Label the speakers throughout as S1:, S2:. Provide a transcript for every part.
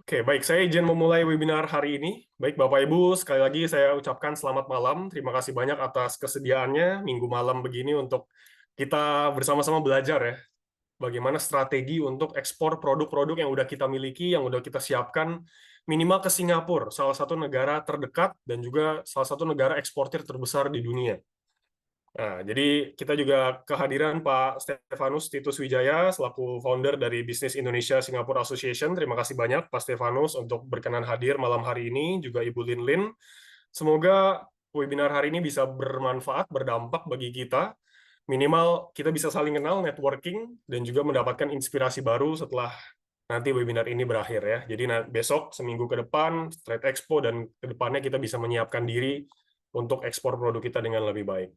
S1: Oke, baik. Saya izin memulai webinar hari ini. Baik, Bapak Ibu, sekali lagi saya ucapkan selamat malam. Terima kasih banyak atas kesediaannya minggu malam begini untuk kita bersama-sama belajar ya, bagaimana strategi untuk ekspor produk-produk yang udah kita miliki, yang udah kita siapkan, minimal ke Singapura, salah satu negara terdekat dan juga salah satu negara eksportir terbesar di dunia. Nah, jadi kita juga kehadiran Pak Stefanus Titus Wijaya selaku founder dari Bisnis Indonesia Singapore Association. Terima kasih banyak Pak Stefanus untuk berkenan hadir malam hari ini, juga Ibu Lin Lin. Semoga webinar hari ini bisa bermanfaat, berdampak bagi kita. Minimal kita bisa saling kenal, networking, dan juga mendapatkan inspirasi baru setelah nanti webinar ini berakhir ya. Jadi besok, seminggu ke depan, Trade Expo, dan ke depannya kita bisa menyiapkan diri untuk ekspor produk kita dengan lebih baik.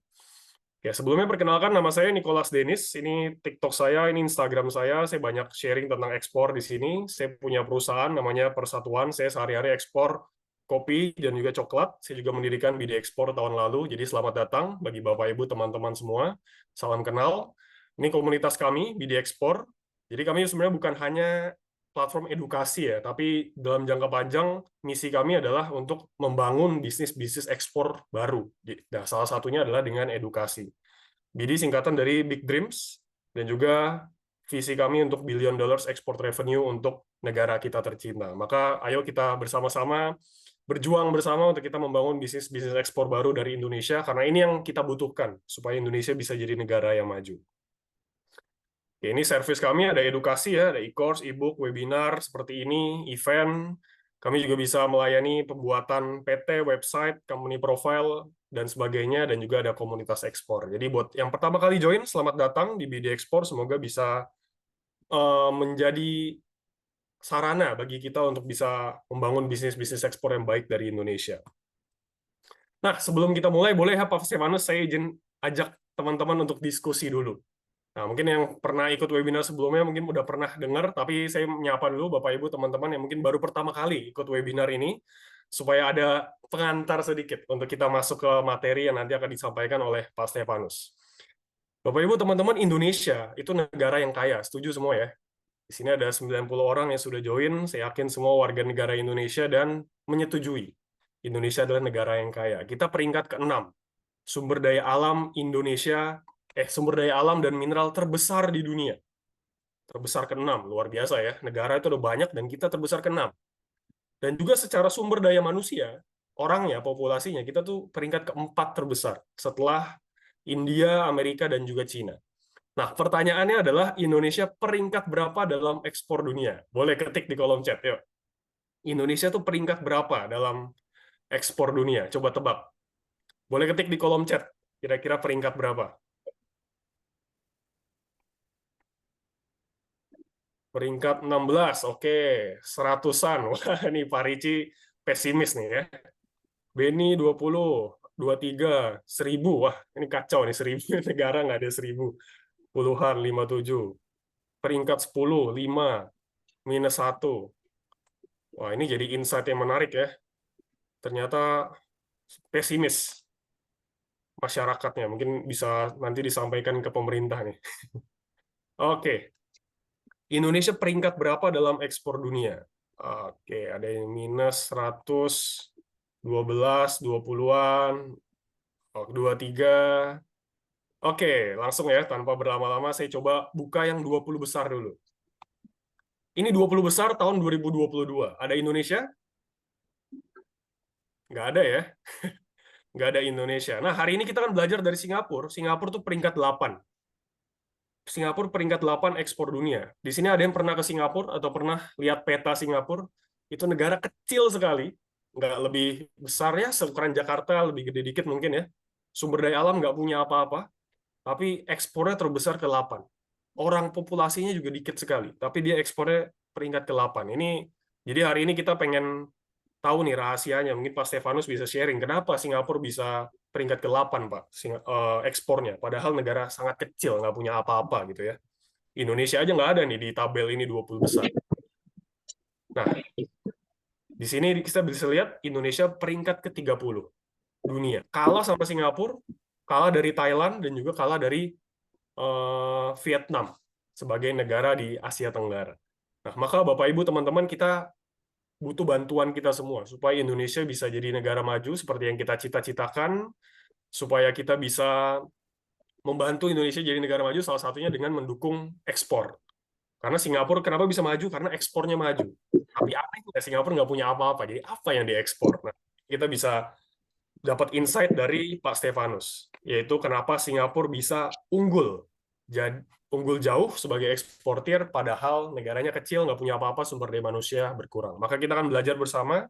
S1: Ya, sebelumnya perkenalkan nama saya Nicholas Dennis. Ini TikTok saya, ini Instagram saya. Saya banyak sharing tentang ekspor di sini. Saya punya perusahaan namanya Persatuan. Saya sehari-hari ekspor kopi dan juga coklat. Saya juga mendirikan BD Ekspor tahun lalu. Jadi selamat datang bagi Bapak Ibu teman-teman semua. Salam kenal. Ini komunitas kami BD Ekspor. Jadi kami sebenarnya bukan hanya platform edukasi ya, tapi dalam jangka panjang misi kami adalah untuk membangun bisnis-bisnis ekspor baru. Nah, salah satunya adalah dengan edukasi. BD singkatan dari Big Dreams, dan juga visi kami untuk billion dollars export revenue untuk negara kita tercinta. Maka ayo kita bersama-sama berjuang bersama untuk kita membangun bisnis-bisnis ekspor baru dari Indonesia, karena ini yang kita butuhkan supaya Indonesia bisa jadi negara yang maju. Ini service kami ada edukasi ya, ada e-course, e-book, webinar seperti ini, event. Kami juga bisa melayani pembuatan PT, website, company profile, dan sebagainya, dan juga ada komunitas ekspor. Jadi buat yang pertama kali join, selamat datang di BD Ekspor. Semoga bisa menjadi sarana bagi kita untuk bisa membangun bisnis-bisnis ekspor yang baik dari Indonesia. Nah, sebelum kita mulai, boleh ya Pak Stefanus, saya izin ajak teman-teman untuk diskusi dulu. Nah, mungkin yang pernah ikut webinar sebelumnya mungkin udah pernah dengar, tapi saya menyapa dulu Bapak Ibu teman-teman yang mungkin baru pertama kali ikut webinar ini, supaya ada pengantar sedikit untuk kita masuk ke materi yang nanti akan disampaikan oleh Pak Stefanus. Bapak Ibu teman-teman, Indonesia itu negara yang kaya, setuju semua ya? Di sini ada 90 orang yang sudah join, saya yakin semua warga negara Indonesia dan menyetujui. Indonesia adalah negara yang kaya. Kita peringkat ke-6. Sumber daya alam Indonesia, sumber daya alam dan mineral terbesar di dunia. Terbesar ke-6, luar biasa ya. Negara itu udah banyak dan kita terbesar ke-6. Dan juga secara sumber daya manusia, orangnya, populasinya, kita tuh peringkat ke-4 terbesar. Setelah India, Amerika, dan juga Cina. Nah, pertanyaannya adalah Indonesia peringkat berapa dalam ekspor dunia? Boleh ketik di kolom chat, yuk. Indonesia tuh peringkat berapa dalam ekspor dunia? Coba tebak. Boleh ketik di kolom chat. Kira-kira peringkat berapa? Peringkat 16, oke. Seratusan. Wah, ini Pak Ricci pesimis nih ya. Beni 20, 23, 1000. Wah, ini kacau nih, 1000. Negara nggak ada 1000. Puluhan, 57. Peringkat 10, 5, -1. Wah, ini jadi insight yang menarik ya. Ternyata pesimis masyarakatnya. Mungkin bisa nanti disampaikan ke pemerintah nih. Oke. Indonesia peringkat berapa dalam ekspor dunia? Oke, ada yang minus 100, 12, 20-an, 23. Oke, langsung ya, tanpa berlama-lama saya coba buka yang 20 besar dulu. Ini 20 besar tahun 2022. Ada Indonesia? Nggak ada ya. Nggak ada Indonesia. Nah, hari ini kita kan belajar dari Singapura. Singapura tuh peringkat 8. Singapura peringkat 8 ekspor dunia. Di sini ada yang pernah ke Singapura atau pernah lihat peta Singapura? Itu negara kecil sekali, nggak lebih besar ya, seukuran Jakarta, lebih gede dikit mungkin ya. Sumber daya alam nggak punya apa-apa, tapi ekspornya terbesar ke 8. Orang populasinya juga dikit sekali, tapi dia ekspornya peringkat ke 8. Jadi hari ini kita pengen tahu nih rahasianya. Mungkin Pak Stefanus bisa sharing, kenapa Singapura bisa peringkat ke-8, Pak, ekspornya. Padahal negara sangat kecil, nggak punya apa-apa gitu ya. Indonesia aja nggak ada nih di tabel ini 20 besar. Nah, di sini kita bisa lihat Indonesia peringkat ke-30 dunia. Kalah sama Singapura, kalah dari Thailand, dan juga kalah dari Vietnam sebagai negara di Asia Tenggara. Nah, maka Bapak Ibu teman-teman, kita butuh bantuan kita semua supaya Indonesia bisa jadi negara maju seperti yang kita cita-citakan, supaya kita bisa membantu Indonesia jadi negara maju, salah satunya dengan mendukung ekspor. Karena Singapura kenapa bisa maju? Karena ekspornya maju. Tapi anehnya Singapura nggak punya apa-apa, jadi apa yang diekspor? Nah, kita bisa dapat insight dari Pak Stefanus, yaitu kenapa Singapura bisa unggul. Jadi, unggul jauh sebagai eksportir, padahal negaranya kecil, nggak punya apa-apa, sumber daya manusia berkurang. Maka kita akan belajar bersama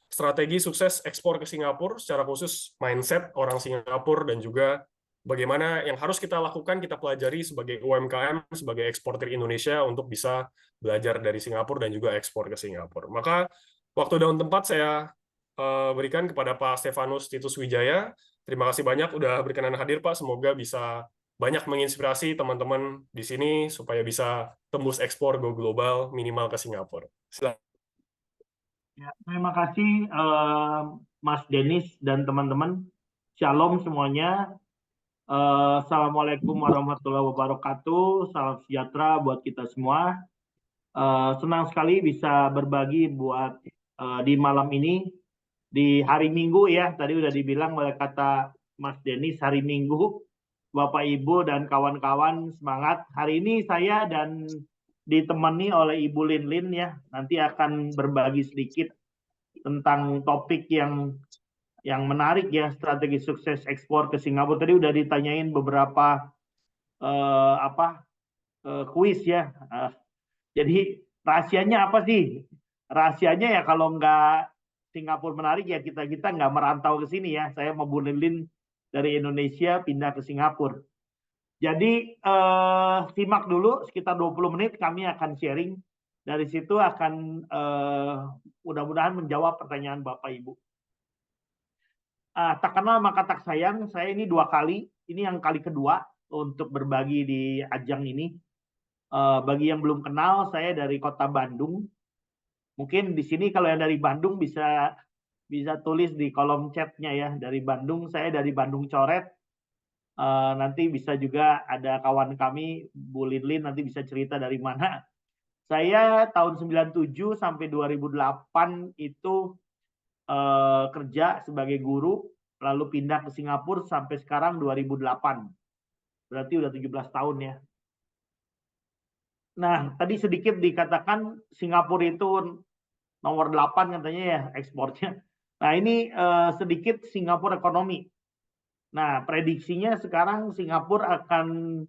S1: strategi sukses ekspor ke Singapura, secara khusus mindset orang Singapura, dan juga bagaimana yang harus kita lakukan, kita pelajari sebagai UMKM, sebagai eksportir Indonesia untuk bisa belajar dari Singapura dan juga ekspor ke Singapura. Maka waktu dan tempat saya berikan kepada Pak Stefanus Titus Wijaya. Terima kasih banyak udah berkenan hadir, Pak. Semoga bisa banyak menginspirasi teman-teman di sini supaya bisa tembus ekspor go global minimal ke Singapura. Silakan.
S2: Ya, terima kasih Mas Denis dan teman-teman. Shalom semuanya. Assalamualaikum warahmatullahi wabarakatuh. Salam sejahtera buat kita semua. Senang sekali bisa berbagi buat di malam ini, di hari Minggu ya. Tadi udah dibilang oleh kata Mas Denis, hari Minggu. Bapak Ibu dan kawan-kawan semangat. Hari ini saya dan ditemani oleh Ibu Lin ya. Nanti akan berbagi sedikit tentang topik yang menarik ya, strategi sukses ekspor ke Singapura. Tadi udah ditanyain beberapa kuis ya. Jadi rahasianya apa sih? Rahasianya ya kalau nggak Singapura menarik ya kita nggak merantau ke sini ya. Saya mau Lin dari Indonesia pindah ke Singapura. Jadi simak dulu sekitar 20 menit kami akan sharing. Dari situ akan mudah-mudahan menjawab pertanyaan Bapak Ibu. Tak kenal maka tak sayang, saya ini 2 kali, ini yang kali kedua untuk berbagi di ajang ini. Bagi yang belum kenal, saya dari kota Bandung. Mungkin di sini kalau yang dari Bandung bisa tulis di kolom chatnya ya, dari Bandung, saya dari Bandung Coret. Nanti bisa juga ada kawan kami, Bu Lin nanti bisa cerita dari mana. Saya tahun 97 sampai 2008 itu kerja sebagai guru, lalu pindah ke Singapura sampai sekarang 2008. Berarti udah 17 tahun ya. Nah, tadi sedikit dikatakan Singapura itu nomor 8 katanya ya ekspornya. Nah, ini sedikit Singapura ekonomi. Nah, prediksinya sekarang Singapura akan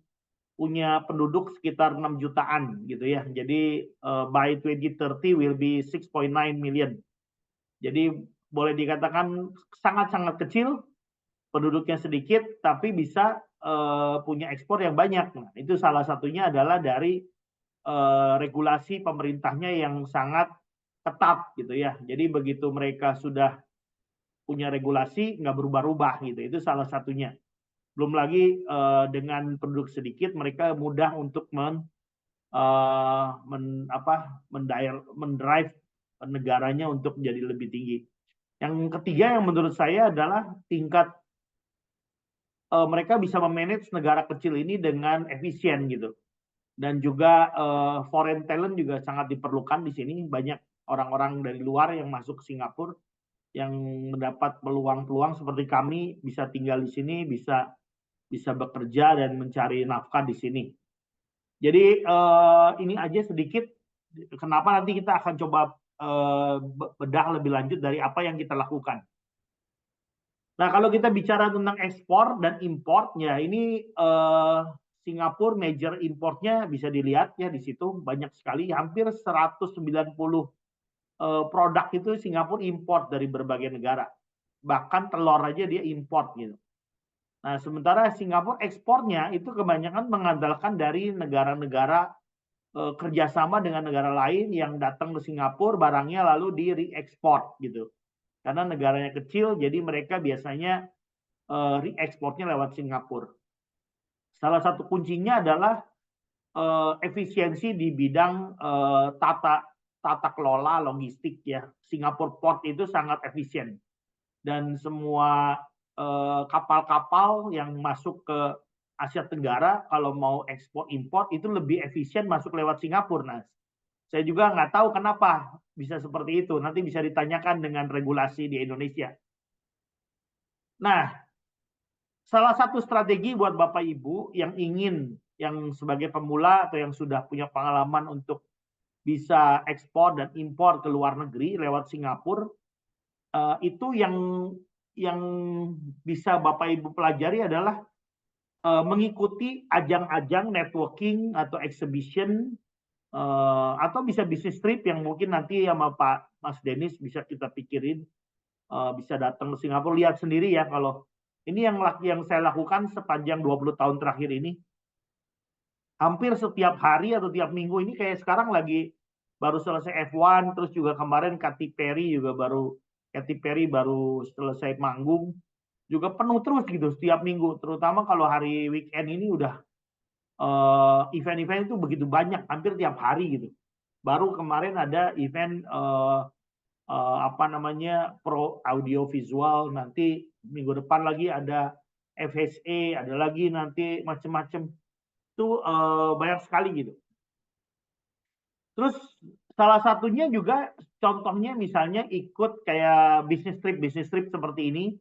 S2: punya penduduk sekitar 6 jutaan gitu ya. Jadi by 2030 will be 6.9 million. Jadi boleh dikatakan sangat-sangat kecil, penduduknya sedikit, tapi bisa punya ekspor yang banyak. Nah, itu salah satunya adalah dari regulasi pemerintahnya yang sangat ketat gitu ya. Jadi begitu mereka sudah punya regulasi, nggak berubah-ubah gitu. Itu salah satunya. Belum lagi dengan penduduk sedikit, mereka mudah untuk mendrive negaranya untuk menjadi lebih tinggi. Yang ketiga yang menurut saya adalah tingkat mereka bisa memanage negara kecil ini dengan efisien gitu. Dan juga foreign talent juga sangat diperlukan di sini. Banyak orang-orang dari luar yang masuk ke Singapura yang mendapat peluang-peluang seperti kami bisa tinggal di sini, bisa bekerja dan mencari nafkah di sini. Jadi ini aja sedikit kenapa nanti kita akan coba bedah lebih lanjut dari apa yang kita lakukan. Nah, kalau kita bicara tentang ekspor dan importnya, ini Singapura major importnya bisa dilihat ya di situ banyak sekali, hampir 190 produk itu Singapura import dari berbagai negara. Bahkan telur aja dia import gitu. Nah, sementara Singapura ekspornya itu kebanyakan mengandalkan dari negara-negara kerjasama dengan negara lain yang datang ke Singapura, barangnya lalu di re-export gitu. Karena negaranya kecil, jadi mereka biasanya re-exportnya lewat Singapura. Salah satu kuncinya adalah efisiensi di bidang tata kelola logistik ya. Singapura Port itu sangat efisien. Dan semua kapal-kapal yang masuk ke Asia Tenggara kalau mau ekspor import itu lebih efisien masuk lewat Singapura, Nas. Saya juga nggak tahu kenapa bisa seperti itu. Nanti bisa ditanyakan dengan regulasi di Indonesia. Nah, salah satu strategi buat Bapak Ibu yang sebagai pemula atau yang sudah punya pengalaman untuk bisa ekspor dan impor ke luar negeri lewat Singapura, itu yang bisa Bapak Ibu pelajari adalah mengikuti ajang-ajang networking atau exhibition, atau bisa bisnis trip yang mungkin nanti sama Pak Mas Dennis bisa kita pikirin, bisa datang ke Singapura, lihat sendiri ya. Kalau ini yang saya lakukan sepanjang 20 tahun terakhir ini, hampir setiap hari atau tiap minggu. Ini kayak sekarang lagi baru selesai F1, terus juga kemarin Katy Perry baru selesai manggung, juga penuh terus gitu setiap minggu, terutama kalau hari weekend ini udah event-event itu begitu banyak, hampir tiap hari gitu. Baru kemarin ada event Pro Audio Visual, nanti minggu depan lagi ada FSA, ada lagi nanti macam-macam. Itu banyak sekali gitu. Terus salah satunya juga contohnya misalnya ikut kayak bisnis trip seperti ini.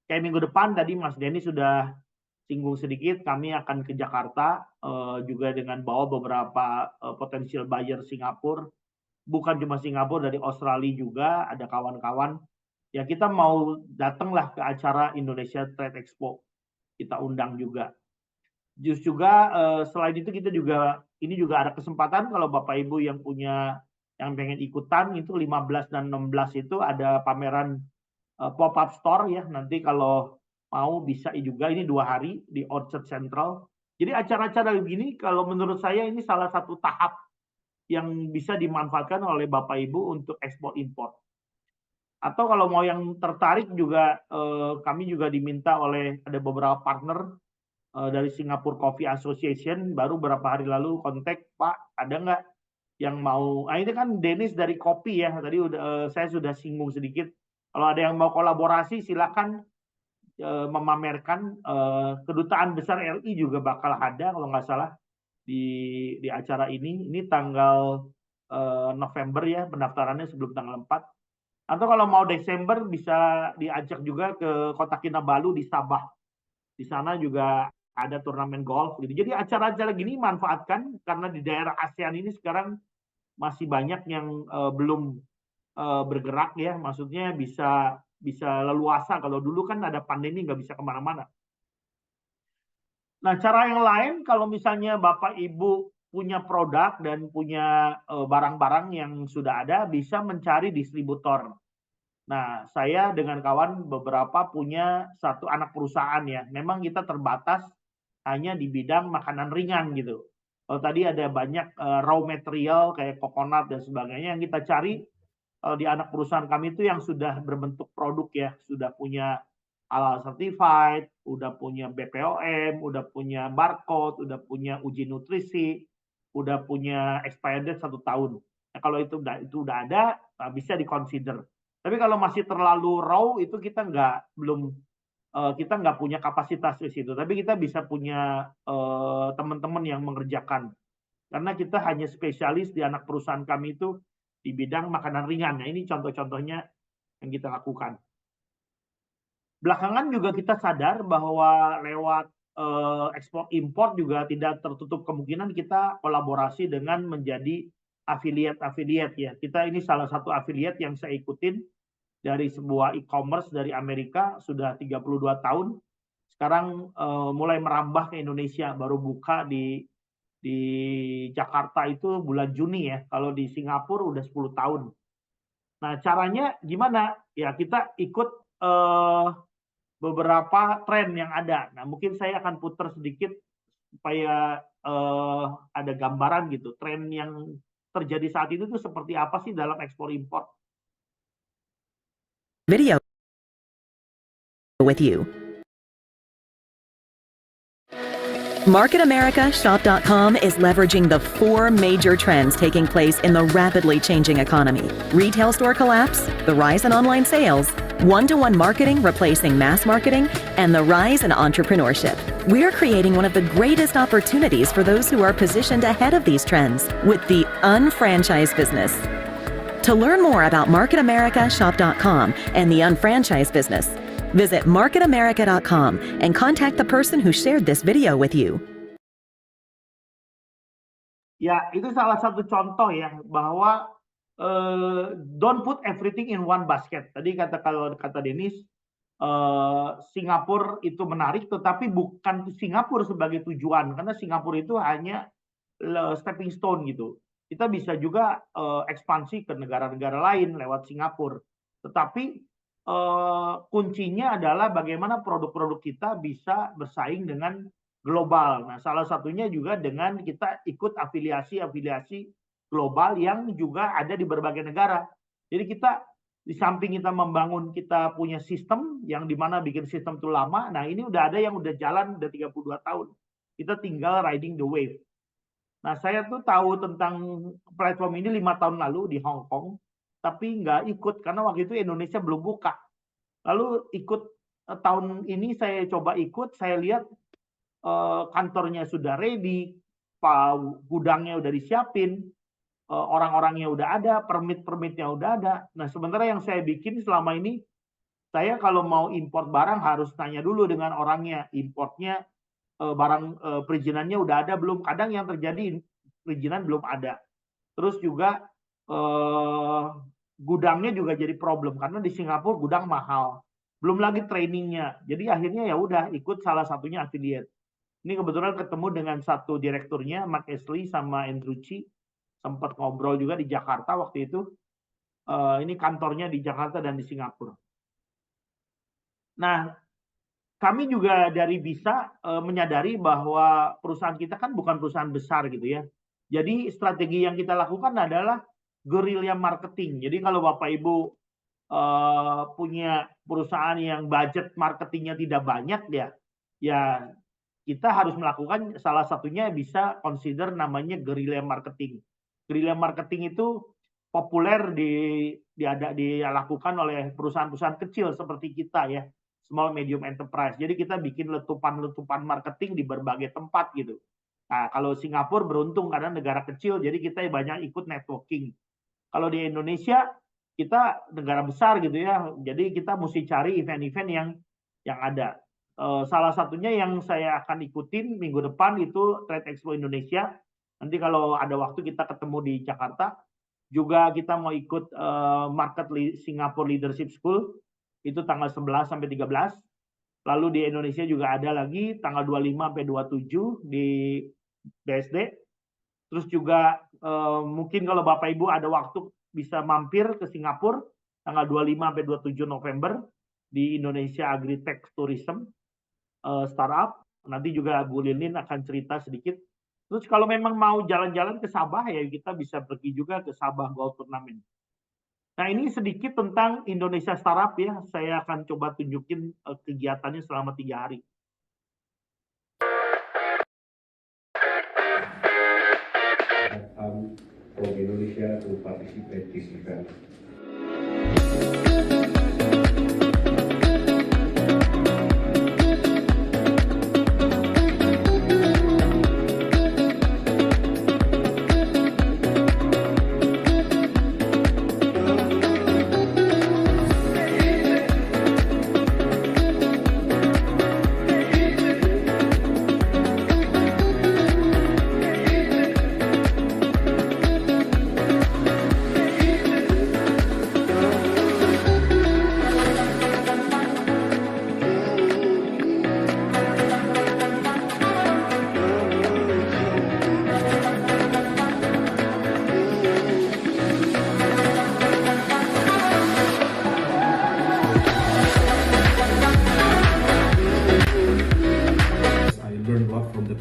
S2: Kayak minggu depan tadi Mas Denny sudah singgung sedikit, kami akan ke Jakarta juga dengan bawa beberapa potensial buyer Singapura. Bukan cuma Singapura, dari Australia juga ada kawan-kawan. Ya kita mau datanglah ke acara Indonesia Trade Expo. Kita undang juga. Juga selain itu kita juga ada kesempatan kalau Bapak Ibu yang pengen ikutan, itu 15 dan 16 itu ada pameran pop-up store ya. Nanti kalau mau bisa juga, ini 2 hari di Orchard Central. Jadi acara-acara begini kalau menurut saya ini salah satu tahap yang bisa dimanfaatkan oleh Bapak Ibu untuk ekspor impor. Atau kalau mau yang tertarik juga, kami juga diminta oleh ada beberapa partner dari Singapore Coffee Association, baru beberapa hari lalu kontak, Pak ada nggak yang mau, ini kan Dennis dari kopi ya, tadi saya sudah singgung sedikit, kalau ada yang mau kolaborasi silakan memamerkan. Kedutaan Besar RI juga bakal ada kalau nggak salah di acara ini tanggal November ya, pendaftarannya sebelum tanggal 4. Atau kalau mau Desember bisa diajak juga ke Kota Kinabalu di Sabah. Di sana juga ada turnamen golf gitu. Jadi acara-acara gini manfaatkan, karena di daerah ASEAN ini sekarang masih banyak yang belum bergerak ya, maksudnya bisa leluasa. Kalau dulu kan ada pandemi nggak bisa kemana-mana. Nah, cara yang lain kalau misalnya Bapak Ibu punya produk dan punya barang-barang yang sudah ada, bisa mencari distributor. Nah, saya dengan kawan beberapa punya satu anak perusahaan ya. Memang kita terbatas hanya di bidang makanan ringan gitu. Kalau tadi ada banyak raw material kayak coconut dan sebagainya yang kita cari, di anak perusahaan kami itu yang sudah berbentuk produk ya, sudah punya halal certified, udah punya BPOM, udah punya barcode, udah punya uji nutrisi, udah punya expired date 1 tahun. Nah, kalau itu udah ada, bisa di-consider. Tapi kalau masih terlalu raw itu kita nggak punya kapasitas di situ. Tapi kita bisa punya teman-teman yang mengerjakan. Karena kita hanya spesialis di anak perusahaan kami itu di bidang makanan ringan. Nah, ini contoh-contohnya yang kita lakukan. Belakangan juga kita sadar bahwa lewat ekspor impor juga tidak tertutup kemungkinan kita kolaborasi dengan menjadi afiliat ya. Kita ini salah satu afiliat yang saya ikutin dari sebuah e-commerce dari Amerika, sudah 32 tahun. Sekarang mulai merambah ke Indonesia, baru buka di Jakarta itu bulan Juni ya. Kalau di Singapura udah 10 tahun. Nah, caranya gimana? Ya kita ikut beberapa tren yang ada. Nah, mungkin saya akan putar sedikit supaya ada gambaran gitu. Tren yang terjadi saat itu tuh seperti apa sih dalam ekspor impor?
S3: Video with you. MarketAmerica.Shop.com is leveraging the 4 major trends taking place in the rapidly changing economy. Retail store collapse, the rise in online sales, one-to-one marketing replacing mass marketing, and the rise in entrepreneurship. We're creating one of the greatest opportunities for those who are positioned ahead of these trends with the unfranchised business. To learn more about MarketAmericaShop.com and the unfranchised business, visit MarketAmerica.com and contact the person who shared this video with you.
S2: Ya, itu salah satu contoh ya bahwa don't put everything in one basket. Tadi kalau kata Dennis, Singapura itu menarik, tetapi bukan Singapura sebagai tujuan, karena Singapura itu hanya stepping stone gitu. Kita bisa juga ekspansi ke negara-negara lain lewat Singapura. Tetapi kuncinya adalah bagaimana produk-produk kita bisa bersaing dengan global. Nah, salah satunya juga dengan kita ikut afiliasi-afiliasi global yang juga ada di berbagai negara. Jadi kita di samping kita membangun, kita punya sistem yang dimana bikin sistem itu lama. Nah, ini udah ada yang udah jalan udah 32 tahun. Kita tinggal riding the wave. Nah, saya tuh tahu tentang platform ini 5 tahun lalu di Hong Kong, tapi nggak ikut karena waktu itu Indonesia belum buka. Lalu ikut tahun ini saya coba ikut, saya lihat kantornya sudah ready, gudangnya udah disiapin, orang-orangnya udah ada, permit-permitnya udah ada. Nah, sementara yang saya bikin selama ini, saya kalau mau import barang harus tanya dulu dengan orangnya, importnya barang perizinannya udah ada belum? Kadang yang terjadi perizinan belum ada. Terus juga gudangnya juga jadi problem karena di Singapura gudang mahal, belum lagi trainingnya. Jadi akhirnya ya udah ikut salah satunya affiliate. Ini kebetulan ketemu dengan satu direkturnya, Mark Ashley sama Andrew Chi, sempat ngobrol juga di Jakarta waktu itu. Ini kantornya di Jakarta dan di Singapura. Nah, kami juga dari BISA menyadari bahwa perusahaan kita kan bukan perusahaan besar gitu ya. Jadi strategi yang kita lakukan adalah guerrilla marketing. Jadi kalau Bapak Ibu punya perusahaan yang budget marketingnya tidak banyak ya kita harus melakukan salah satunya bisa consider namanya guerrilla marketing. Guerrilla marketing itu populer dilakukan oleh perusahaan-perusahaan kecil seperti kita ya, small medium enterprise. Jadi kita bikin letupan-letupan marketing di berbagai tempat gitu. Nah, kalau Singapura beruntung karena negara kecil, jadi kita banyak ikut networking. Kalau di Indonesia kita negara besar gitu ya, jadi kita mesti cari event-event yang ada. Salah satunya yang saya akan ikutin minggu depan itu Trade Expo Indonesia. Nanti kalau ada waktu kita ketemu di Jakarta. Juga kita mau ikut Singapore Leadership School. Itu tanggal 11 sampai 13. Lalu di Indonesia juga ada lagi tanggal 25 sampai 27 di BSD. Terus juga mungkin kalau Bapak Ibu ada waktu bisa mampir ke Singapura tanggal 25 sampai 27 November di Indonesia Agritech Tourism Startup. Nanti juga Bu Lilin akan cerita sedikit. Terus kalau memang mau jalan-jalan ke Sabah ya kita bisa pergi juga ke Sabah Golf Tournament. Nah, ini sedikit tentang Indonesia Startup ya. Saya akan coba tunjukin kegiatannya selama 3 hari.
S4: From Indonesia to participate this event.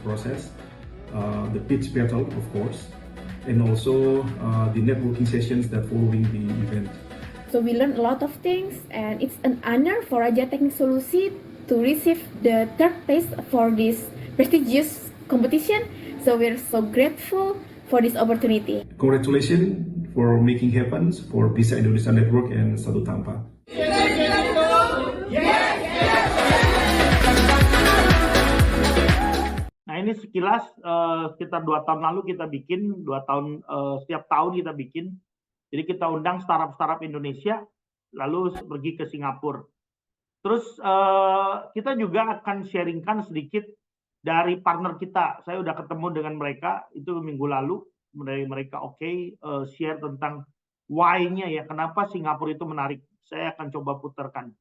S4: Process, the pitch battle, of course, and also the networking sessions that following the event.
S5: So we learned a lot of things, and it's an honor for Raja Teknik Solusi to receive the 3rd place for this prestigious competition. So we're so grateful for this opportunity.
S4: Congratulations for making happen for BISA Indonesia Network and Satu Tanpa.
S2: ini sekilas sekitar 2 tahun lalu kita bikin, 2 tahun setiap tahun kita bikin. Jadi kita undang startup Indonesia lalu pergi ke Singapura. Terus kita juga akan sharingkan sedikit dari partner kita. Saya udah ketemu dengan mereka itu minggu lalu. Mereka share tentang why-nya ya, kenapa Singapura itu menarik. Saya akan coba putarkan.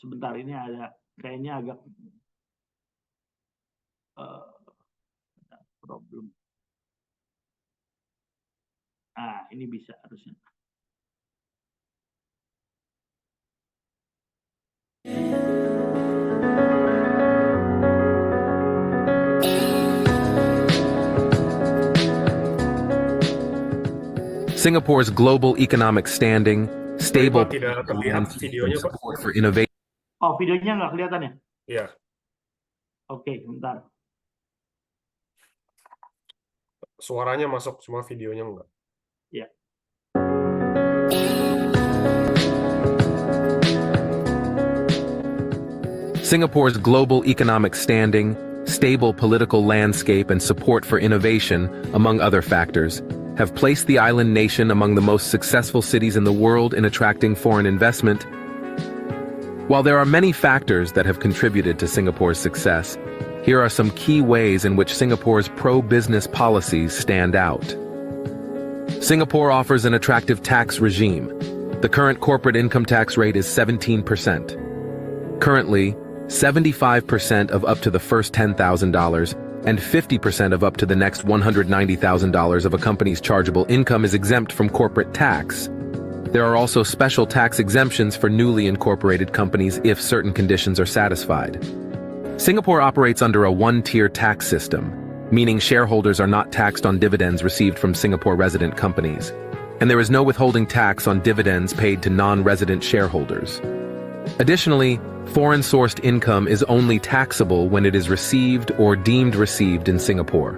S2: Sebentar, ini ada kayaknya agak problem. Ini bisa harusnya.
S6: Singapore's global economic standing, stable
S1: Tidak terlihat videonya, Pak.
S6: support for innovation.
S2: Oh, videonya nggak kelihatan ya?
S1: Iya.
S2: Oke, bentar.
S1: Suaranya masuk, cuma videonya enggak.
S2: Ya.
S6: Singapore's global economic standing, stable political landscape, and support for innovation, among other factors, have placed the island nation among the most successful cities in the world in attracting foreign investment. While there are many factors that have contributed to Singapore's success, here are some key ways in which Singapore's pro-business policies stand out. Singapore offers an attractive tax regime. The current corporate income tax rate is 17%. Currently, 75% of up to the first $10,000 and 50% of up to the next $190,000 of a company's chargeable income is exempt from corporate tax. There are also special tax exemptions for newly incorporated companies if certain conditions are satisfied. Singapore operates under a one-tier tax system, meaning shareholders are not taxed on dividends received from Singapore resident companies, and there is no withholding tax on dividends paid to non-resident shareholders. Additionally, foreign-sourced income is only taxable when it is received or deemed received in Singapore.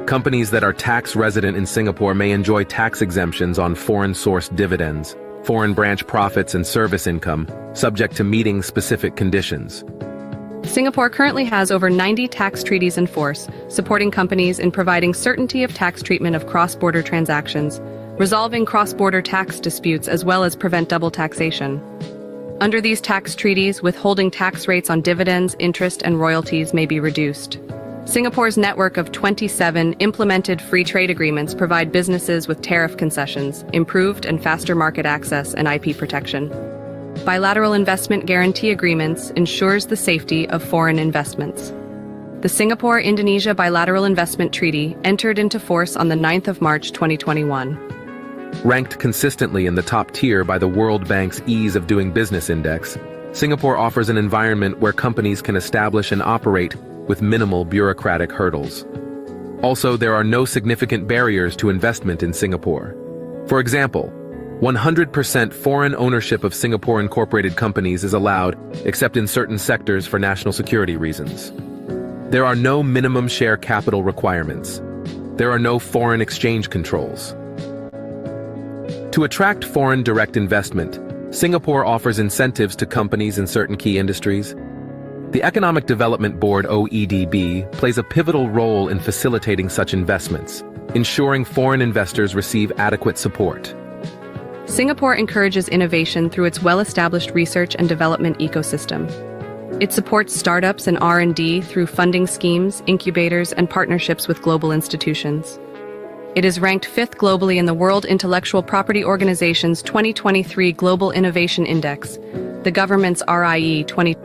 S6: Companies that are tax resident in Singapore may enjoy tax exemptions on foreign-sourced dividends, foreign branch profits and service income, subject to meeting specific conditions.
S7: Singapore currently has over 90 tax treaties in force, supporting companies in providing certainty of tax treatment of cross-border transactions, resolving cross-border tax disputes as well as prevent double taxation. Under these tax treaties, withholding tax rates on dividends, interest, and royalties may be reduced. Singapore's network of 27 implemented free trade agreements provide businesses with tariff concessions, improved and faster market access, and IP protection. Bilateral investment guarantee agreements ensures the safety of foreign investments. The Singapore-Indonesia Bilateral Investment Treaty entered into force on the 9th of March 2021.
S6: Ranked consistently in the top tier by the World Bank's Ease of Doing Business Index, Singapore offers an environment where companies can establish and operate with minimal bureaucratic hurdles. Also, there are no significant barriers to investment in Singapore. For example, 100% foreign ownership of Singapore incorporated companies is allowed, except in certain sectors for national security reasons. There are no minimum share capital requirements. There are no foreign exchange controls. To attract foreign direct investment, Singapore offers incentives to companies in certain key industries. The Economic Development Board (OEDB) plays a pivotal role in facilitating such investments, ensuring foreign investors receive adequate support.
S7: Singapore encourages innovation through its well-established research and development ecosystem. It supports startups and R&D through funding schemes, incubators, and partnerships with global institutions. It is ranked 5th globally in the World Intellectual Property Organization's 2023 Global Innovation Index. The government's RIE 20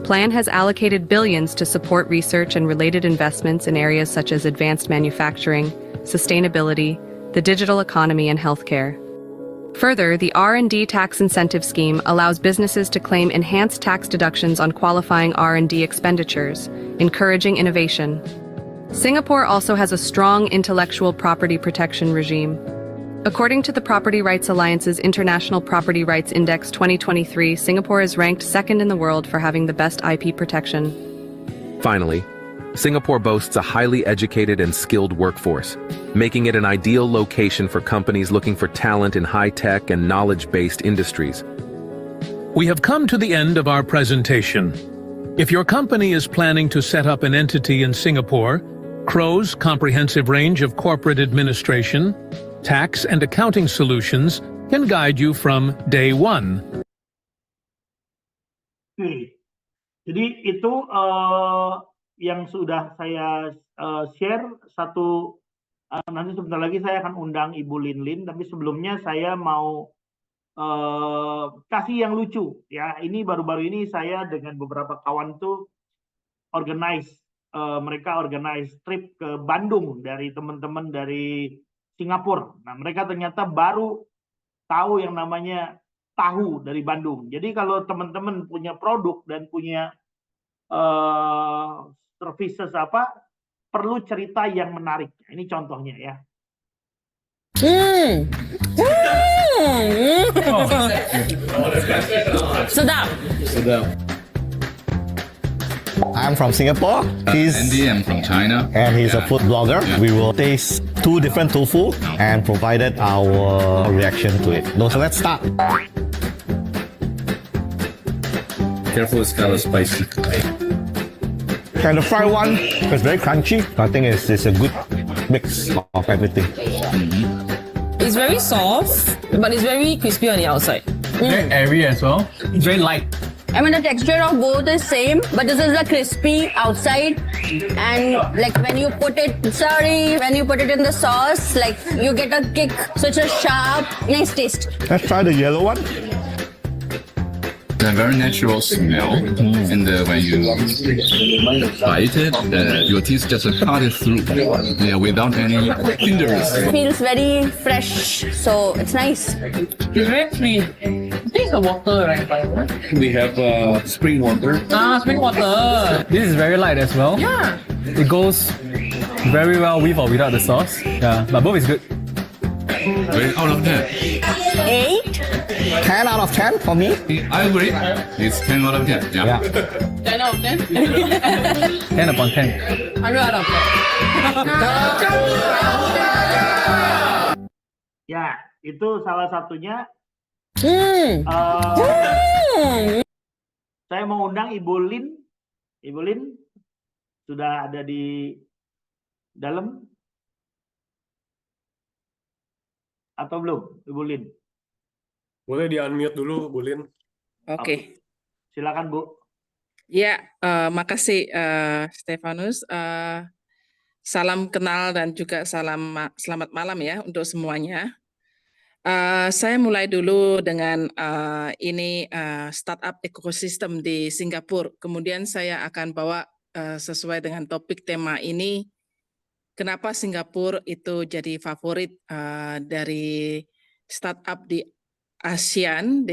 S7: plan has allocated billions to support research and related investments in areas such as advanced manufacturing, sustainability, the digital economy, and healthcare. Further, the R&D tax incentive scheme allows businesses to claim enhanced tax deductions on qualifying R&D expenditures, encouraging innovation. Singapore also has a strong intellectual property protection regime. According to the Property Rights Alliance's International Property Rights Index 2023, Singapore is ranked 2nd in the world for having the best IP protection.
S6: Finally, Singapore boasts a highly educated and skilled workforce, making it an ideal location for companies looking for talent in high-tech and knowledge-based industries.
S8: We have come to the end of our presentation. If your company is planning to set up an entity in Singapore, Crow's comprehensive range of corporate administration, tax and accounting solutions can guide you from day one.
S2: Oke. Jadi itu yang sudah saya share satu. Nanti sebentar lagi saya akan undang Ibu Lin, tapi sebelumnya saya mau kasih yang lucu ya. Ini baru-baru ini saya dengan beberapa kawan tuh mereka organize trip ke Bandung dari teman-teman dari Singapura. Nah, mereka ternyata baru tahu yang namanya tahu dari Bandung. Jadi kalau teman-teman punya produk dan punya services perlu cerita yang menarik. Ini contohnya ya.
S9: Sedap.
S10: I'm from Singapore. He's
S11: Andy, I'm from China.
S10: and he's a food blogger. We will taste 2 different tofu and provided our reaction to it. So let's start.
S11: Careful, it's kind of spicy.
S10: And the fried one is very crunchy. I think it's a good mix of everything.
S9: It's very soft, but it's very crispy on the outside.
S12: Very airy as well. It's very light.
S13: I mean, the texture of both is same, but this is the crispy outside, and like when you put it in the sauce, like you get a kick. So it's a sharp, nice taste.
S10: Let's try the yellow one.
S11: A very natural smell, and when you bite it, your teeth just cut it through, without any hindrance.
S13: It feels very fresh, so it's nice.
S12: It's very sweet. This is the water, right?
S11: We have spring water.
S12: Spring water. This is very light as well.
S9: Yeah.
S12: It goes very well with or without the sauce. Yeah, but both is good.
S11: Very out of 10.
S13: 8.
S10: 10 out of 10 for me.
S11: I agree. It's 10 out of 10. Yeah.
S9: 10 out of 10.
S12: 10 upon 10.
S9: 100 out of 10.
S2: Ya, itu salah satunya. Saya mau undang Ibu Lin. Ibu Lin sudah ada di dalam atau belum, Ibu Lin?
S1: Boleh di-unmute dulu, Bu Lin.
S14: Oke.
S2: Silakan, Bu.
S14: Ya, makasih Stefanus. Salam kenal dan juga selamat malam ya untuk semuanya. Saya mulai dulu dengan startup ekosistem di Singapura. Kemudian saya akan bawa sesuai dengan topik tema ini, kenapa Singapura itu jadi favorit dari startup di ASEAN,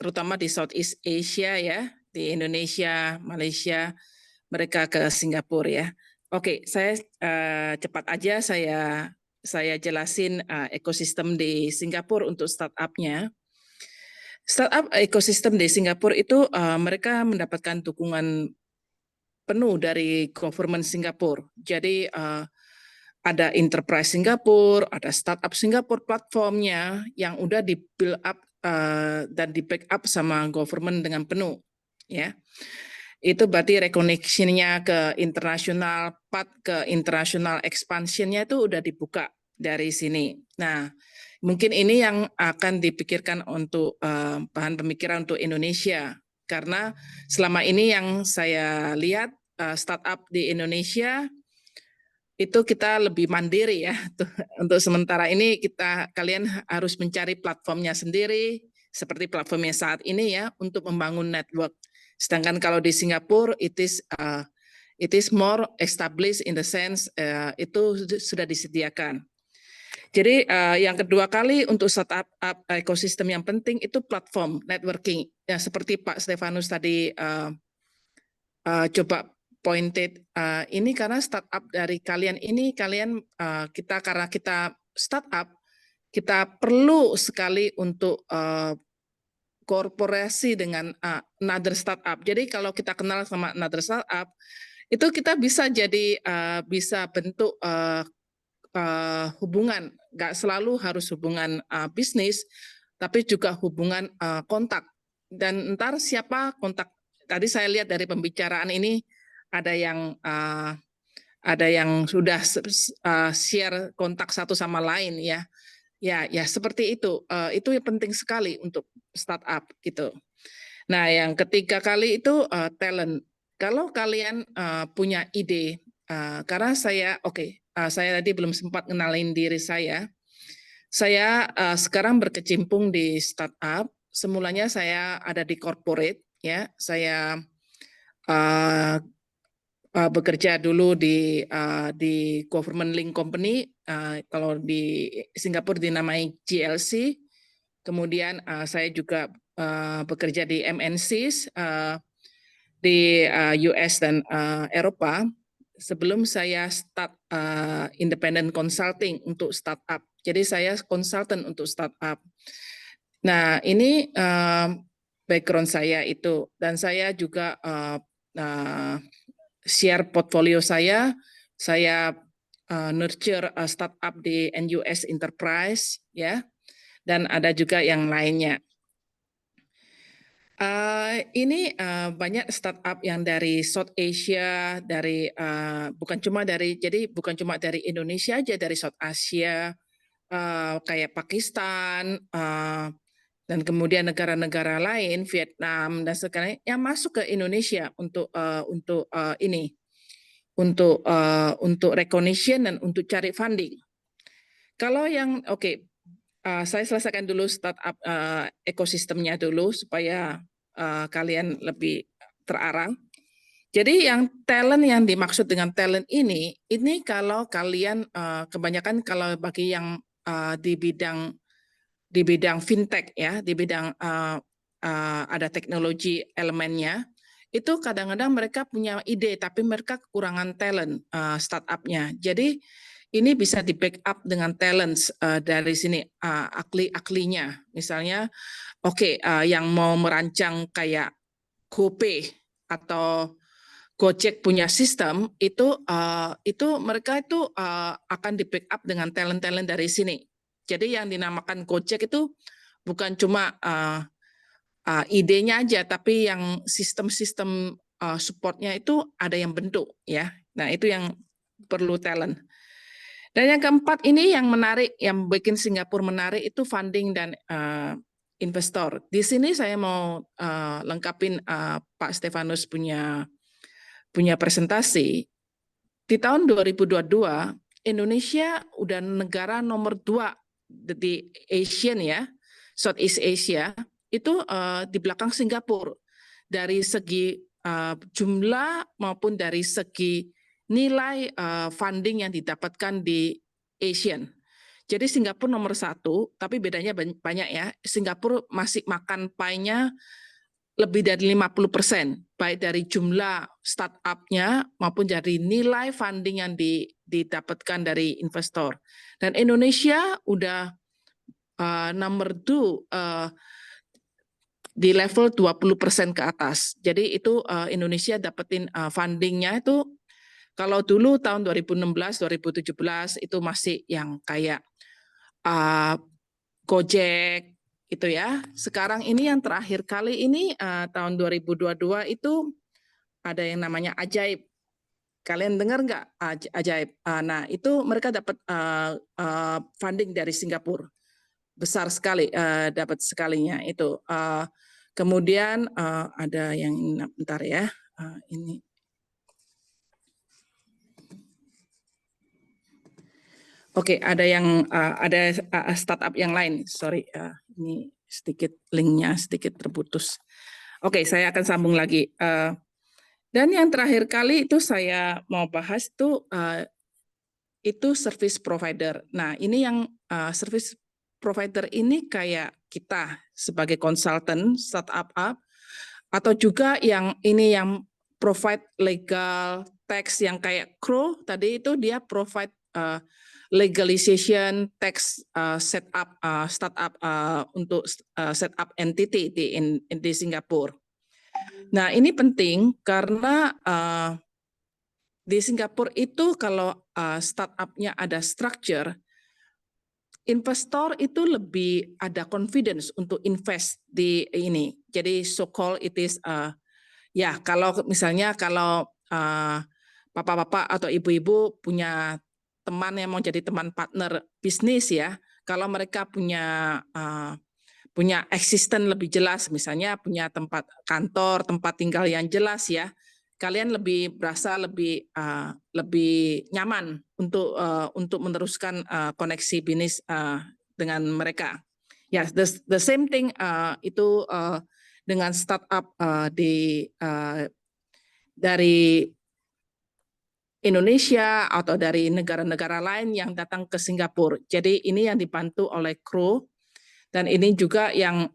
S14: terutama di Southeast Asia ya, di Indonesia, Malaysia, mereka ke Singapura ya. Oke, saya cepat aja saya jelasin ekosistem di Singapura untuk startup-nya. Startup ekosistem di Singapura itu mereka mendapatkan dukungan penuh dari government Singapura. Jadi ada Enterprise Singapura, ada Startup Singapura platformnya yang udah di build up dan di backup sama government dengan penuh, ya. Itu berarti recognition-nya ke internasional, ke international expansion-nya itu udah dibuka dari sini. Nah, mungkin ini yang akan dipikirkan untuk bahan pemikiran untuk Indonesia, karena selama ini yang saya lihat startup di Indonesia itu kita lebih mandiri ya. Untuk sementara ini kalian harus mencari platformnya sendiri seperti platformnya saat ini ya untuk membangun network. Sedangkan kalau di Singapura it is more established in the sense itu sudah disediakan. Jadi yang kedua kali untuk startup ekosistem yang penting itu platform networking. Ya seperti Pak Stefanus tadi coba pointed ini karena startup dari kalian ini karena kita startup kita perlu sekali untuk korporasi dengan another startup. Jadi kalau kita kenal sama another startup itu kita bisa jadi bisa bentuk hubungan, nggak selalu harus hubungan bisnis, tapi juga hubungan kontak. Dan ntar siapa kontak? Tadi saya lihat dari pembicaraan ini ada yang sudah share kontak satu sama lain ya. Ya seperti itu. Itu yang penting sekali untuk startup gitu. Nah, yang ketiga kali itu talent. Kalau kalian punya ide, karena saya saya tadi belum sempat kenalin diri saya. Saya sekarang berkecimpung di startup. Semulanya saya ada di corporate, ya. Saya bekerja dulu di government link company. Kalau di Singapura dinamai GLC. Kemudian saya juga bekerja di MNCs di US dan Eropa. Sebelum saya start independent consulting untuk startup. Jadi saya konsultan untuk startup. Nah, ini background saya itu. Dan saya juga share portfolio saya. Saya nurture startup di NUS Enterprise, ya. Dan ada juga yang lainnya. Ini banyak startup yang dari South Asia, dari bukan cuma dari Indonesia aja, dari South Asia, kayak Pakistan, dan kemudian negara-negara lain, Vietnam dan sekarang yang masuk ke Indonesia untuk recognition dan untuk cari funding. Kalau yang saya selesaikan dulu startup ekosistemnya dulu supaya kalian lebih terarah. Jadi yang talent yang dimaksud dengan talent ini kalau kalian kebanyakan kalau bagi yang di bidang fintech ya, di bidang ada teknologi elemennya, itu kadang-kadang mereka punya ide tapi mereka kekurangan talent startupnya. Jadi ini bisa di backup dengan talents dari sini ahli-ahlinya. Misalnya, yang mau merancang kayak GoPay atau Gojek punya sistem itu mereka itu akan di backup dengan talent-talent dari sini. Jadi yang dinamakan Gojek itu bukan cuma idenya aja, tapi yang sistem-sistem supportnya itu ada yang bentuk ya. Nah itu yang perlu talent. Dan yang keempat ini yang menarik, yang bikin Singapura menarik itu funding dan investor. Di sini saya mau lengkapin Pak Stefanus punya presentasi. Di tahun 2022 Indonesia udah negara nomor 2 di Asian ya, Southeast Asia itu di belakang Singapura dari segi jumlah maupun dari segi nilai funding yang didapatkan di Asian. Jadi Singapura nomor 1, tapi bedanya banyak ya. Singapura masih makan pie-nya lebih dari 50%, baik dari jumlah startup-nya maupun dari nilai funding yang didapatkan dari investor. Dan Indonesia udah nomor 2 di level 20% ke atas. Jadi itu Indonesia dapetin fundingnya itu kalau dulu tahun 2016, 2017 itu masih yang kayak Gojek itu ya. Sekarang ini yang terakhir kali ini tahun 2022 itu ada yang namanya Ajaib. Kalian dengar nggak Ajaib? Nah itu mereka dapat funding dari Singapura. Besar sekali dapat sekalinya itu. Kemudian ada yang bentar ya. Ini. Oke, ada yang ada startup yang lain. Sorry, ini sedikit linknya sedikit terputus. Oke, saya akan sambung lagi. Dan yang terakhir kali itu saya mau bahas itu service provider. Nah, ini yang service provider ini kayak kita sebagai konsultan startup atau juga yang ini yang provide legal tax yang kayak Crow tadi itu dia provide legalization tax setup startup untuk setup entity di Singapura. Nah ini penting karena di Singapura itu kalau startup-nya ada structure, investor itu lebih ada confidence untuk invest di ini. Jadi so-called it is ya kalau misalnya kalau bapak-bapak atau ibu-ibu punya teman yang mau jadi teman partner bisnis ya, kalau mereka punya eksisten lebih jelas, misalnya punya tempat kantor, tempat tinggal yang jelas ya, kalian lebih berasa lebih nyaman untuk meneruskan koneksi bisnis dengan mereka. Ya, the same thing itu dengan startup dari Indonesia atau dari negara-negara lain yang datang ke Singapura. Jadi ini yang dibantu oleh Crow, dan ini juga yang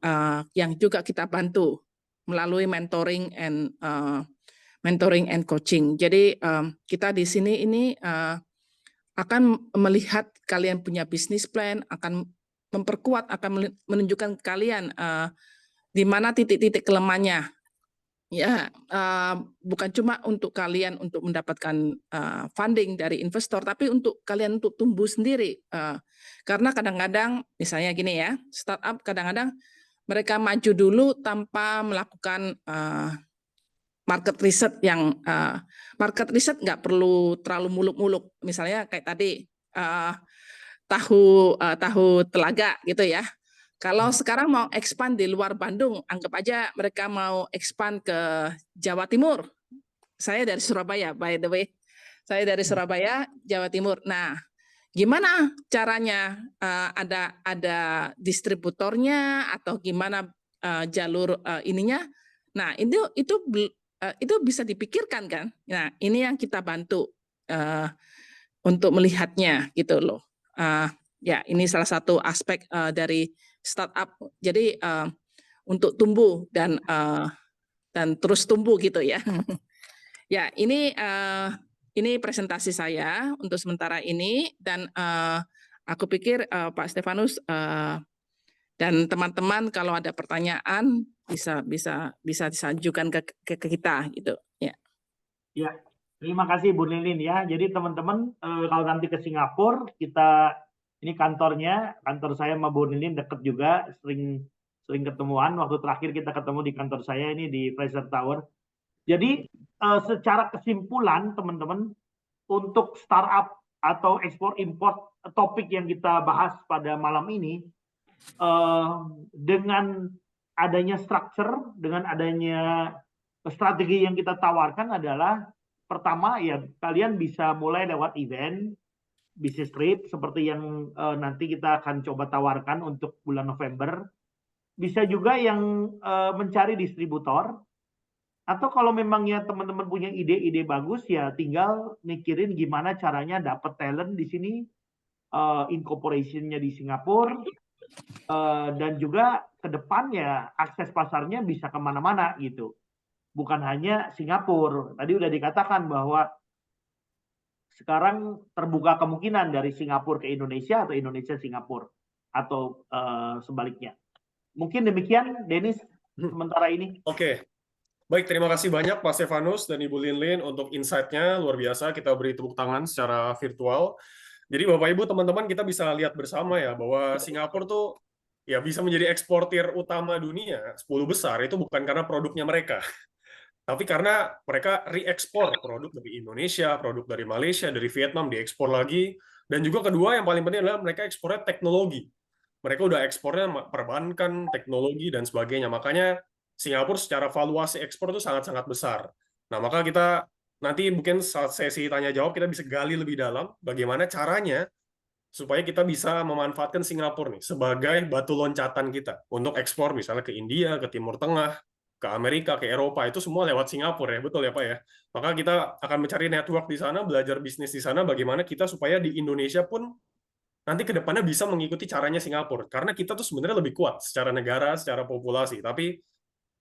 S14: juga kita bantu melalui mentoring and coaching. Jadi kita di sini ini akan melihat kalian punya bisnis plan, akan memperkuat, akan menunjukkan kalian di mana titik-titik kelemahannya. Ya, bukan cuma untuk kalian untuk mendapatkan funding dari investor, tapi untuk kalian untuk tumbuh sendiri. Karena kadang-kadang, misalnya gini ya, startup kadang-kadang mereka maju dulu tanpa melakukan market research yang market research nggak perlu terlalu muluk-muluk. Misalnya kayak tadi tahu telaga gitu ya. Kalau sekarang mau expand di luar Bandung, anggap aja mereka mau expand ke Jawa Timur. Saya dari Surabaya, by the way. Saya dari Surabaya, Jawa Timur. Nah, gimana caranya? Ada distributornya atau gimana jalur ininya? Nah, itu bisa dipikirkan kan? Nah, ini yang kita bantu untuk melihatnya gitu loh. Ya, ini salah satu aspek dari startup. Jadi untuk tumbuh dan terus tumbuh gitu ya. Ya, ini presentasi saya untuk sementara ini, dan aku pikir Pak Stefanus dan teman-teman kalau ada pertanyaan bisa disajukan ke kita gitu. Ya.
S2: Ya, terima kasih Bu Lilin ya. Jadi teman-teman kalau nanti ke Singapura, ini kantor saya sama Bu Lilin deket juga, sering ketemuan. Waktu terakhir kita ketemu di kantor saya ini di Fraser Tower. Jadi secara kesimpulan teman-teman, untuk startup atau ekspor import topik yang kita bahas pada malam ini, dengan adanya structure, dengan adanya strategi yang kita tawarkan adalah pertama ya kalian bisa mulai lewat event, bisnis trip seperti yang nanti kita akan coba tawarkan untuk bulan November. Bisa juga yang mencari distributor, atau kalau memangnya teman-teman punya ide-ide bagus ya tinggal mikirin gimana caranya dapat talent di sini, incorporation-nya di Singapura, dan juga ke depan ya akses pasarnya bisa kemana-mana gitu. Bukan hanya Singapura. Tadi udah dikatakan bahwa sekarang terbuka kemungkinan dari Singapura ke Indonesia atau Indonesia Singapura atau sebaliknya. Mungkin demikian, Dennis, sementara ini.
S1: Oke. Baik, terima kasih banyak Pak Stefanus dan Ibu Lin untuk insight-nya, luar biasa. Kita beri tepuk tangan secara virtual. Jadi Bapak Ibu, teman-teman, kita bisa lihat bersama ya bahwa Singapura tuh ya bisa menjadi eksportir utama dunia, 10 besar, itu bukan karena produknya mereka. Tapi karena mereka re-ekspor produk dari Indonesia, produk dari Malaysia, dari Vietnam, diekspor lagi. Dan juga kedua, yang paling penting adalah mereka ekspornya teknologi. Mereka udah ekspornya perbankan, teknologi, dan sebagainya. Makanya Singapura secara valuasi ekspor itu sangat-sangat besar. Nah, maka kita nanti mungkin saat sesi tanya-jawab, kita bisa gali lebih dalam bagaimana caranya supaya kita bisa memanfaatkan Singapura nih sebagai batu loncatan kita untuk ekspor misalnya ke India, ke Timur Tengah, ke Amerika, ke Eropa, itu semua lewat Singapura ya, betul ya Pak ya. Maka kita akan mencari network di sana, belajar bisnis di sana, bagaimana kita supaya di Indonesia pun nanti ke depannya bisa mengikuti caranya Singapura. Karena kita tuh sebenarnya lebih kuat secara negara, secara populasi, tapi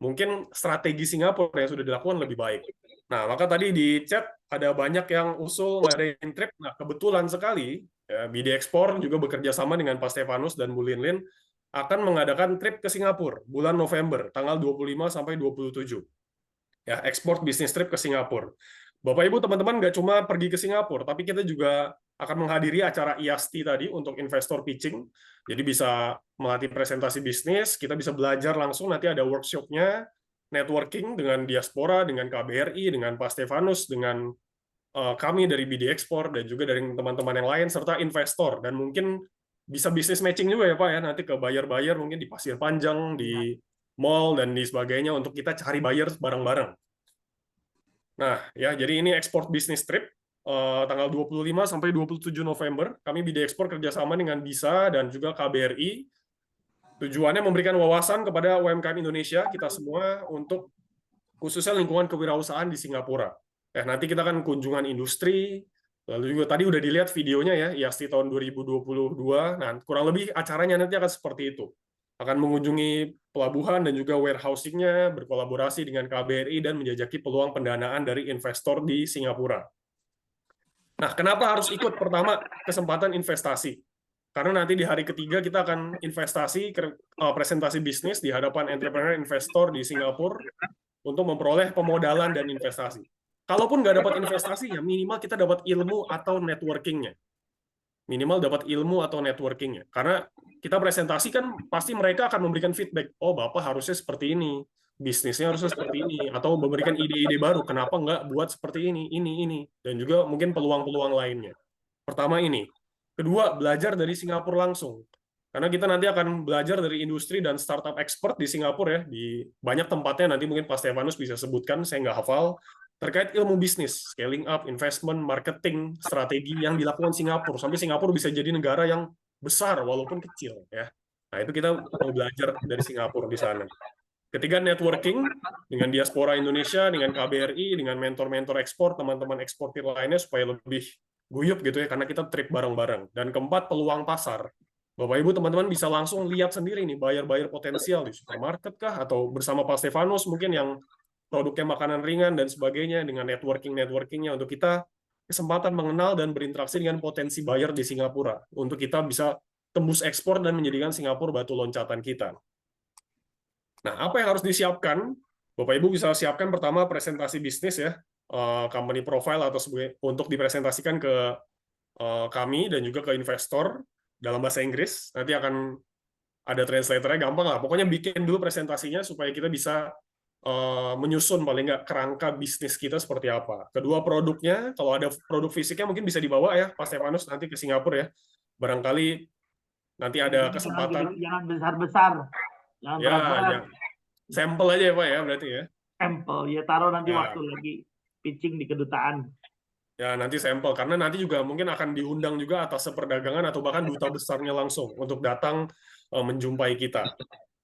S1: mungkin strategi Singapura yang sudah dilakukan lebih baik. Nah, maka tadi di chat ada banyak yang usul ngadain trip. Nah, kebetulan sekali ya, BD Export juga bekerja sama dengan Pak Stefanus dan Bu Lin akan mengadakan trip ke Singapura bulan November, tanggal 25 sampai 27. Ya, ekspor bisnis trip ke Singapura. Bapak Ibu teman-teman nggak cuma pergi ke Singapura, tapi kita juga akan menghadiri acara IASTI tadi untuk investor pitching. Jadi bisa melatih presentasi bisnis, kita bisa belajar langsung, nanti ada workshop-nya, networking dengan diaspora, dengan KBRI, dengan Pak Stefanus, dengan kami dari BD Export, dan juga dari teman-teman yang lain, serta investor. Dan mungkin bisa bisnis matching juga ya Pak ya, nanti ke buyer-buyer mungkin di Pasir Panjang, di mall, dan di sebagainya, untuk kita cari buyer bareng-bareng. Nah, ya, jadi ini ekspor bisnis trip tanggal 25 sampai 27 November. Kami BD Export kerjasama dengan BISA dan juga KBRI. Tujuannya memberikan wawasan kepada UMKM Indonesia, kita semua, untuk khususnya lingkungan kewirausahaan di Singapura. Nanti kita akan kunjungan industri, lalu juga tadi udah dilihat videonya ya, IASTI tahun 2022. Nah, kurang lebih acaranya nanti akan seperti itu. Akan mengunjungi pelabuhan dan juga warehousing-nya, berkolaborasi dengan KBRI, dan menjajaki peluang pendanaan dari investor di Singapura. Nah, kenapa harus ikut? Pertama, kesempatan investasi. Karena nanti di hari ketiga kita akan investasi, presentasi bisnis di hadapan entrepreneur investor di Singapura untuk memperoleh pemodalan dan investasi. Kalaupun nggak dapat investasi, ya minimal kita dapat ilmu atau networking-nya. Minimal dapat ilmu atau networking-nya. Karena kita presentasi kan pasti mereka akan memberikan feedback. Oh, Bapak harusnya seperti ini. Bisnisnya harusnya seperti ini. Atau memberikan ide-ide baru. Kenapa nggak buat seperti ini. Dan juga mungkin peluang-peluang lainnya. Pertama ini. Kedua, belajar dari Singapura langsung. Karena kita nanti akan belajar dari industri dan startup expert di Singapura ya. Di banyak tempatnya, nanti mungkin Pak Stefanus bisa sebutkan, saya nggak hafal. Terkait ilmu bisnis, scaling up, investment, marketing, strategi yang dilakukan Singapura. Sampai Singapura bisa jadi negara yang besar walaupun kecil ya. Nah, itu kita mau belajar dari Singapura di sana. Ketiga, networking dengan diaspora Indonesia, dengan KBRI, dengan mentor-mentor ekspor, teman-teman eksportir lainnya supaya lebih guyup gitu ya, karena kita trip bareng-bareng. Dan keempat, peluang pasar. Bapak Ibu teman-teman bisa langsung lihat sendiri nih buyer-buyer potensial di supermarket kah, atau bersama Pak Stefanus mungkin yang produknya makanan ringan dan sebagainya, dengan networking-nya untuk kita kesempatan mengenal dan berinteraksi dengan potensi buyer di Singapura untuk kita bisa tembus ekspor dan menjadikan Singapura batu loncatan kita. Nah, apa yang harus disiapkan? Bapak Ibu bisa siapkan pertama presentasi bisnis ya, company profile atau untuk dipresentasikan ke kami dan juga ke investor dalam bahasa Inggris. Nanti akan ada translatornya, gampang lah. Pokoknya bikin dulu presentasinya supaya kita bisa menyusun paling nggak kerangka bisnis kita seperti apa. Kedua, produknya, kalau ada produk fisiknya mungkin bisa dibawa ya, Pak Stefanus, nanti ke Singapura ya. Barangkali nanti ada kesempatan.
S2: Jangan besar-besar. Jangan berat-berat.
S1: Ya, sampel aja ya Pak ya, berarti ya.
S2: Sampel, ya taruh nanti waktu lagi pitching di kedutaan.
S1: Ya, nanti sampel. Karena nanti juga mungkin akan diundang juga atas perdagangan atau bahkan duta besarnya langsung untuk datang menjumpai kita.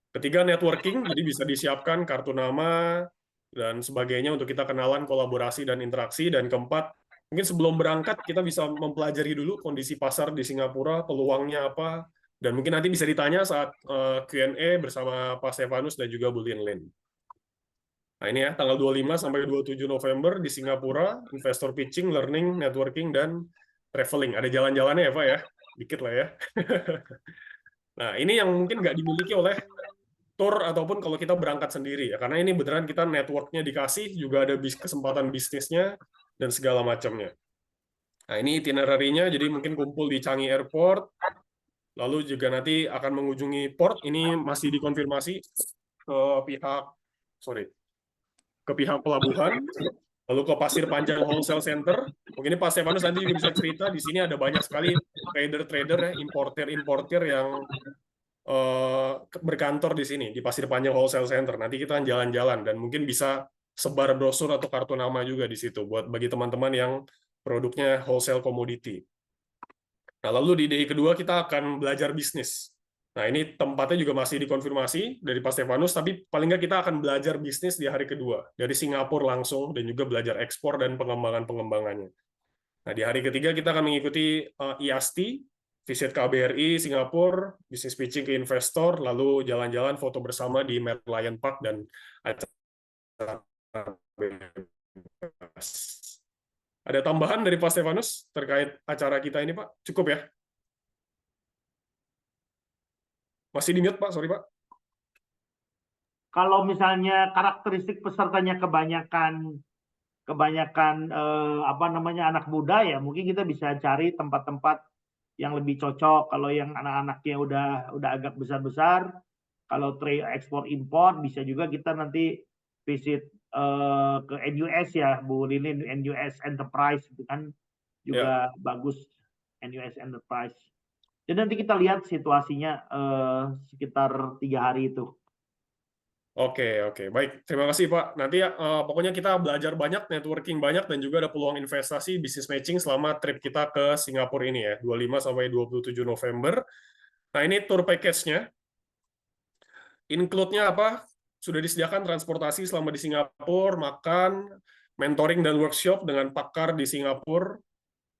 S1: Ketiga, networking, jadi bisa disiapkan kartu nama dan sebagainya untuk kita kenalan, kolaborasi, dan interaksi. Dan keempat, mungkin sebelum berangkat kita bisa mempelajari dulu kondisi pasar di Singapura, peluangnya apa, dan mungkin nanti bisa ditanya saat Q&A bersama Pak Stefanus dan juga Bu Lin Lin. Nah ini ya, tanggal 25 sampai 27 November di Singapura, investor pitching, learning, networking, dan traveling. Ada jalan-jalannya ya Pak ya, dikit lah ya. Nah ini yang mungkin nggak dimiliki oleh tour ataupun kalau kita berangkat sendiri ya, karena ini beneran kita network-nya dikasih, juga ada kesempatan bisnisnya dan segala macamnya. Nah ini itinerary-nya, jadi mungkin kumpul di Changi Airport, lalu juga nanti akan mengunjungi port, ini masih dikonfirmasi ke pihak pelabuhan, lalu ke Pasir Panjang Wholesale Center. Mungkin ini Pak Stefanus nanti juga bisa cerita, di sini ada banyak sekali trader-trader ya, importer-importer yang berkantor di sini, di Pasir Panjang Wholesale Center. Nanti kita jalan-jalan dan mungkin bisa sebar brosur atau kartu nama juga di situ buat bagi teman-teman yang produknya wholesale commodity. Nah, lalu di day kedua kita akan belajar bisnis. Nah, ini tempatnya juga masih dikonfirmasi dari Pak Stefanus, tapi paling nggak kita akan belajar bisnis di hari kedua dari Singapura langsung dan juga belajar ekspor dan pengembangan-pengembangannya. Nah, di hari ketiga kita akan mengikuti IASTI, visit KBRI Singapura, bisnis pitching ke investor, lalu jalan-jalan foto bersama di Merlion Park dan acara bebas. Ada tambahan dari Pak Stefanus terkait acara kita ini, Pak? Cukup ya? Masih di mute, Pak? Sorry, Pak.
S2: Kalau misalnya karakteristik pesertanya kebanyakan kebanyakan anak muda ya mungkin kita bisa cari tempat-tempat yang lebih cocok. Kalau yang anak-anaknya udah agak besar-besar, kalau trade ekspor impor bisa juga kita nanti visit ke NUS ya Bu Lilin, NUS Enterprise itu kan juga bagus, NUS Enterprise. Dan nanti kita lihat situasinya sekitar 3 hari itu.
S1: Oke, baik. Terima kasih, Pak. Nanti pokoknya kita belajar banyak, networking banyak, dan juga ada peluang investasi, business matching selama trip kita ke Singapura ini ya, 25 sampai 27 November. Nah, ini tour package-nya. Include-nya apa? Sudah disediakan transportasi selama di Singapura, makan, mentoring dan workshop dengan pakar di Singapura,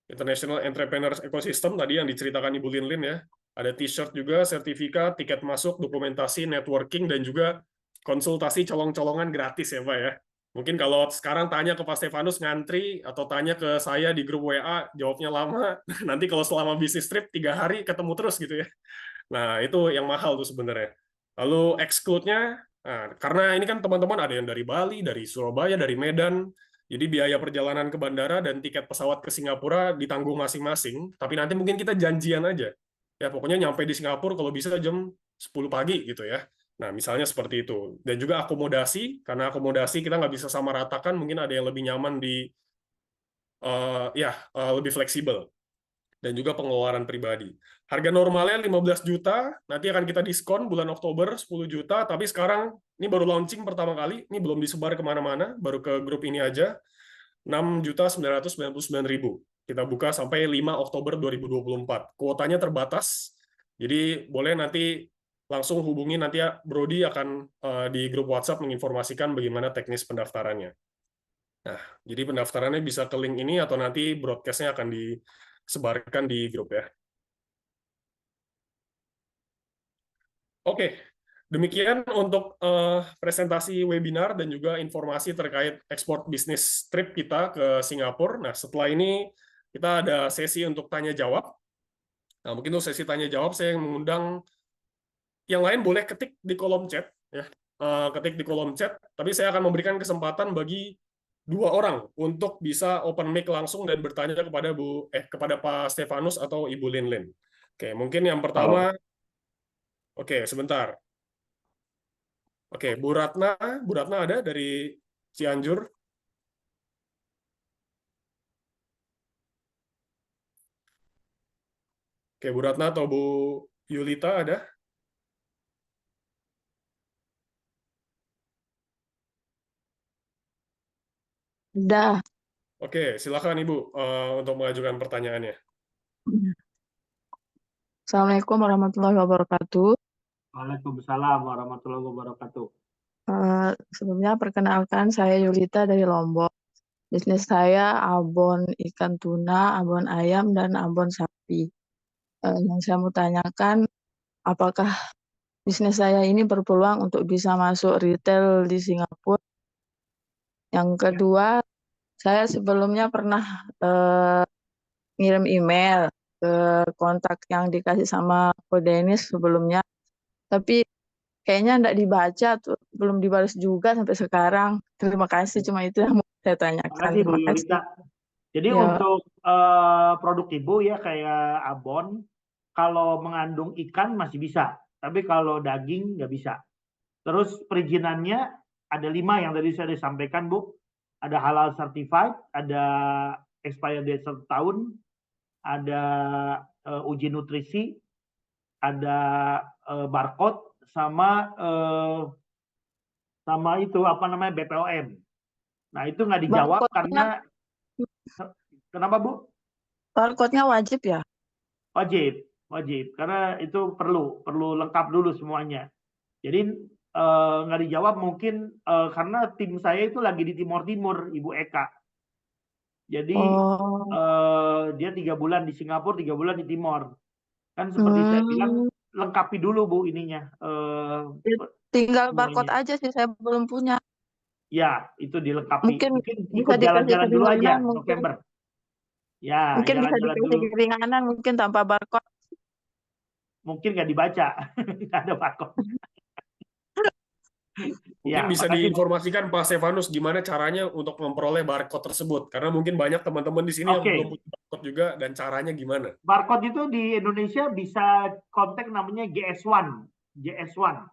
S1: International Entrepreneurs Ecosystem, tadi yang diceritakan Ibu Lin ya. Ada t-shirt juga, sertifikat, tiket masuk, dokumentasi, networking, dan juga konsultasi colong-colongan gratis ya Pak ya. Mungkin kalau sekarang tanya ke Pak Stefanus ngantri, atau tanya ke saya di grup WA, jawabnya lama. Nanti kalau selama bisnis trip 3 hari ketemu terus gitu ya. Nah, itu yang mahal tuh sebenarnya. Lalu exclude-nya, nah, karena ini kan teman-teman ada yang dari Bali, dari Surabaya, dari Medan, jadi biaya perjalanan ke bandara dan tiket pesawat ke Singapura ditanggung masing-masing, tapi nanti mungkin kita janjian aja. Ya, pokoknya nyampe di Singapura kalau bisa jam 10 pagi gitu ya. Nah, misalnya seperti itu. Dan juga akomodasi, karena akomodasi kita nggak bisa sama ratakan, mungkin ada yang lebih nyaman di, lebih fleksibel. Dan juga pengeluaran pribadi. Harga normalnya 15 juta, nanti akan kita diskon bulan Oktober 10 juta, tapi sekarang ini baru launching pertama kali, ini belum disebar kemana-mana, baru ke grup ini aja, 6.999.000. Kita buka sampai 5 Oktober 2024. Kuotanya terbatas, jadi boleh nanti langsung hubungi, nanti ya Brody akan di grup WhatsApp menginformasikan bagaimana teknis pendaftarannya. Nah, jadi pendaftarannya bisa ke link ini, atau nanti broadcast-nya akan disebarkan di grup ya. Oke, demikian untuk presentasi webinar dan juga informasi terkait ekspor bisnis trip kita ke Singapura. Nah, setelah ini kita ada sesi untuk tanya-jawab. Nah, mungkin untuk sesi tanya-jawab saya mengundang yang lain boleh ketik di kolom chat, ya. Ketik di kolom chat, tapi saya akan memberikan kesempatan bagi 2 orang untuk bisa open mic langsung dan bertanya kepada Pak Stefanus atau Ibu Lin. Oke, mungkin yang pertama. Oke, sebentar. Oke, Bu Ratna ada dari Cianjur. Oke, Bu Ratna atau Bu Yulita ada?
S15: Udah.
S1: Oke, silakan Ibu untuk mengajukan pertanyaannya.
S15: Assalamualaikum warahmatullahi wabarakatuh.
S2: Waalaikumsalam warahmatullahi wabarakatuh.
S15: Sebelumnya perkenalkan, saya Yulita dari Lombok. Bisnis saya abon ikan tuna, abon ayam, dan abon sapi. Yang saya mau tanyakan, apakah bisnis saya ini berpeluang untuk bisa masuk retail di Singapura? Yang kedua, saya sebelumnya pernah ngirim email ke kontak yang dikasih sama Ko Dennis sebelumnya, tapi kayaknya enggak dibaca, belum dibalas juga sampai sekarang. Terima kasih, cuma itu yang mau saya tanyakan.
S2: Terima kasih Bu Yulita. Jadi untuk produk Ibu ya kayak abon, kalau mengandung ikan masih bisa, tapi kalau daging nggak bisa. Terus perizinannya ada 5 yang tadi saya disampaikan Bu. Ada halal certified, ada expired date 1 tahun, ada uji nutrisi, ada barcode, sama itu BPOM. Nah, itu nggak dijawab karena kenapa Bu?
S15: Barcode-nya wajib ya?
S2: Wajib, karena itu perlu lengkap dulu semuanya. Jadi nggak dijawab mungkin karena tim saya itu lagi di Timur Ibu Eka. Jadi dia 3 bulan di Singapura, 3 bulan di Timor. Kan seperti saya bilang, lengkapi dulu Bu ininya.
S15: Tinggal barcode aja sih, saya belum punya.
S2: Ya, itu dilengkapi.
S15: Mungkin
S2: ikut jalan-jalan dulu aja
S15: mungkin.
S2: November. Ya,
S15: mungkin bisa dikasih keringanan mungkin tanpa barcode.
S2: Mungkin nggak dibaca, nggak ada barcode.
S1: Mungkin
S2: Ya,
S1: bisa
S2: makasih.
S1: diinformasikan Pak Stefanus gimana caranya untuk memperoleh barcode tersebut. Karena mungkin banyak teman-teman di sini yang
S2: Oke.
S1: belum punya barcode juga, dan caranya gimana?
S2: Barcode itu di Indonesia bisa kontak namanya GS1. GS1.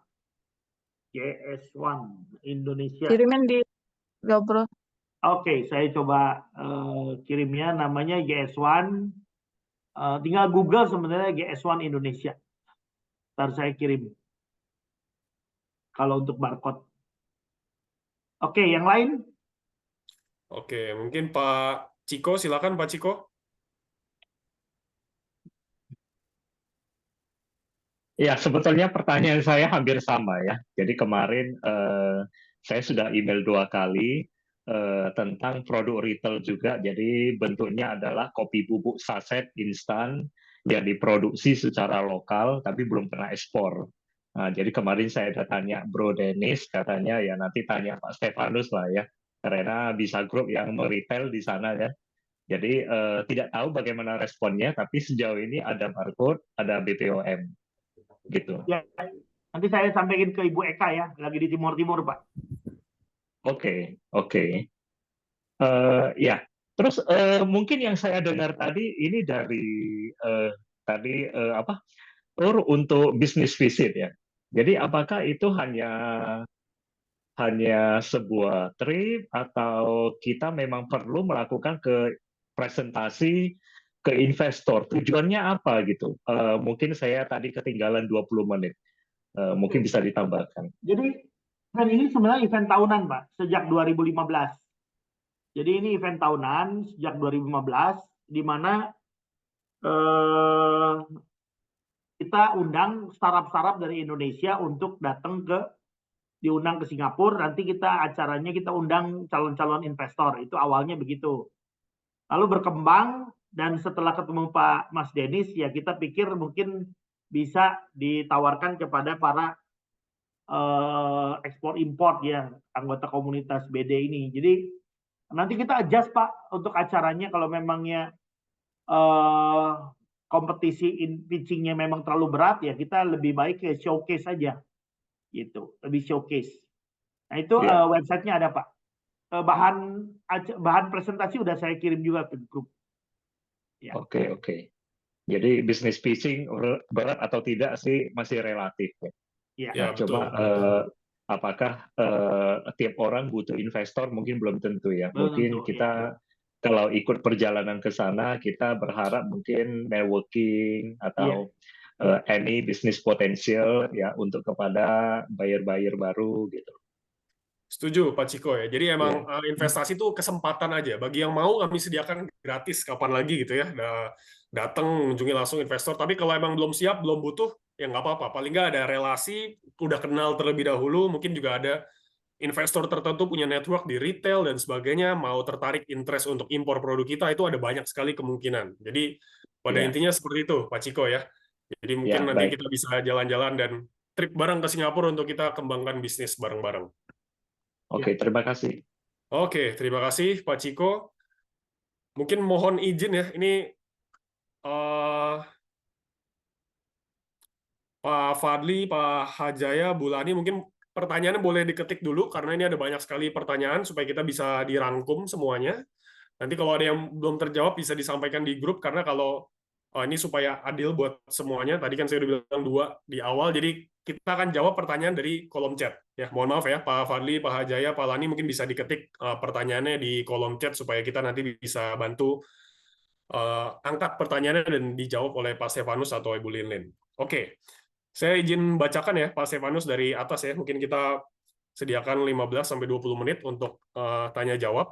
S2: GS1 Indonesia.
S15: Kirimin di GoPro.
S2: Oke, saya coba kirimnya, namanya GS1. Tinggal Google sebenarnya GS1 Indonesia. Ntar saya kirim. Kalau untuk barcode. Oke, yang lain?
S1: Oke, mungkin Pak Ciko, silakan Pak Ciko.
S16: Ya, sebetulnya pertanyaan saya hampir sama ya. Jadi kemarin saya sudah email 2 kali tentang produk retail juga. Jadi bentuknya adalah kopi bubuk saset instan yang diproduksi secara lokal tapi belum pernah ekspor. Nah, jadi kemarin saya udah tanya Bro Dennis, katanya ya nanti tanya Pak Stefanus lah ya, karena bisa grup yang meretail di sana ya. Jadi tidak tahu bagaimana responnya, tapi sejauh ini ada barcode, ada BPOM. Gitu.
S2: Ya, nanti saya sampaikan ke Ibu Eka ya, lagi di Timur Timur, Pak.
S16: Oke. Ya, terus mungkin yang saya dengar tadi ini dari tour untuk business visit ya. Jadi apakah itu hanya sebuah trip atau kita memang perlu melakukan ke presentasi ke investor? Tujuannya apa gitu? Mungkin saya tadi ketinggalan 20 menit. Mungkin bisa ditambahkan.
S2: Jadi event ini sebenarnya event tahunan, Pak, sejak 2015. Jadi ini event tahunan sejak 2015, di mana kita undang startup-startup dari Indonesia untuk diundang ke Singapura. Nanti acaranya kita undang calon-calon investor. Itu awalnya begitu. Lalu berkembang, dan setelah ketemu Pak Mas Dennis, ya kita pikir mungkin bisa ditawarkan kepada para ekspor import ya, anggota komunitas BD ini. Jadi nanti kita adjust Pak untuk acaranya, kalau memangnya kompetisi pitchingnya memang terlalu berat, ya kita lebih baik ke showcase saja, gitu, lebih showcase. Nah itu websitenya ada Pak. Bahan presentasi udah saya kirim juga ke grup. Ya.
S16: Oke. Jadi business pitching berat atau tidak sih masih relatif.
S2: Ya,
S16: coba apakah tiap orang butuh investor, mungkin belum tentu ya. Mungkin kita kalau ikut perjalanan ke sana, kita berharap mungkin networking atau any business potential ya untuk kepada buyer-buyer baru gitu.
S1: Setuju Pak Ciko ya. Jadi emang investasi itu kesempatan aja. Bagi yang mau kami sediakan gratis kapan lagi gitu ya. Datang mengunjungi langsung investor. Tapi kalau emang belum siap, belum butuh, ya nggak apa-apa. Paling nggak ada relasi, udah kenal terlebih dahulu. Mungkin juga ada investor tertentu punya network di retail dan sebagainya, mau tertarik interest untuk impor produk kita, itu ada banyak sekali kemungkinan. Jadi pada intinya seperti itu Pak Ciko ya. Jadi mungkin nanti kita bisa jalan-jalan dan trip bareng ke Singapura untuk kita kembangkan bisnis bareng-bareng.
S16: Oke, terima kasih.
S1: Oke, terima kasih Pak Ciko. Mungkin mohon izin ya, ini Pak Fadli, Pak Hajaya, Bulani, mungkin pertanyaannya boleh diketik dulu, karena ini ada banyak sekali pertanyaan, supaya kita bisa dirangkum semuanya. Nanti kalau ada yang belum terjawab, bisa disampaikan di grup, karena kalau ini supaya adil buat semuanya, tadi kan saya udah bilang 2 di awal, jadi kita akan jawab pertanyaan dari kolom chat. Ya, mohon maaf ya, Pak Fadli, Pak Hajaya, Pak Lani, mungkin bisa diketik pertanyaannya di kolom chat, supaya kita nanti bisa bantu angkat pertanyaannya dan dijawab oleh Pak Stefanus atau Ibu Linlin. Oke. Saya izin bacakan ya, Pak Stefanus, dari atas ya. Mungkin kita sediakan 15-20 menit untuk tanya-jawab.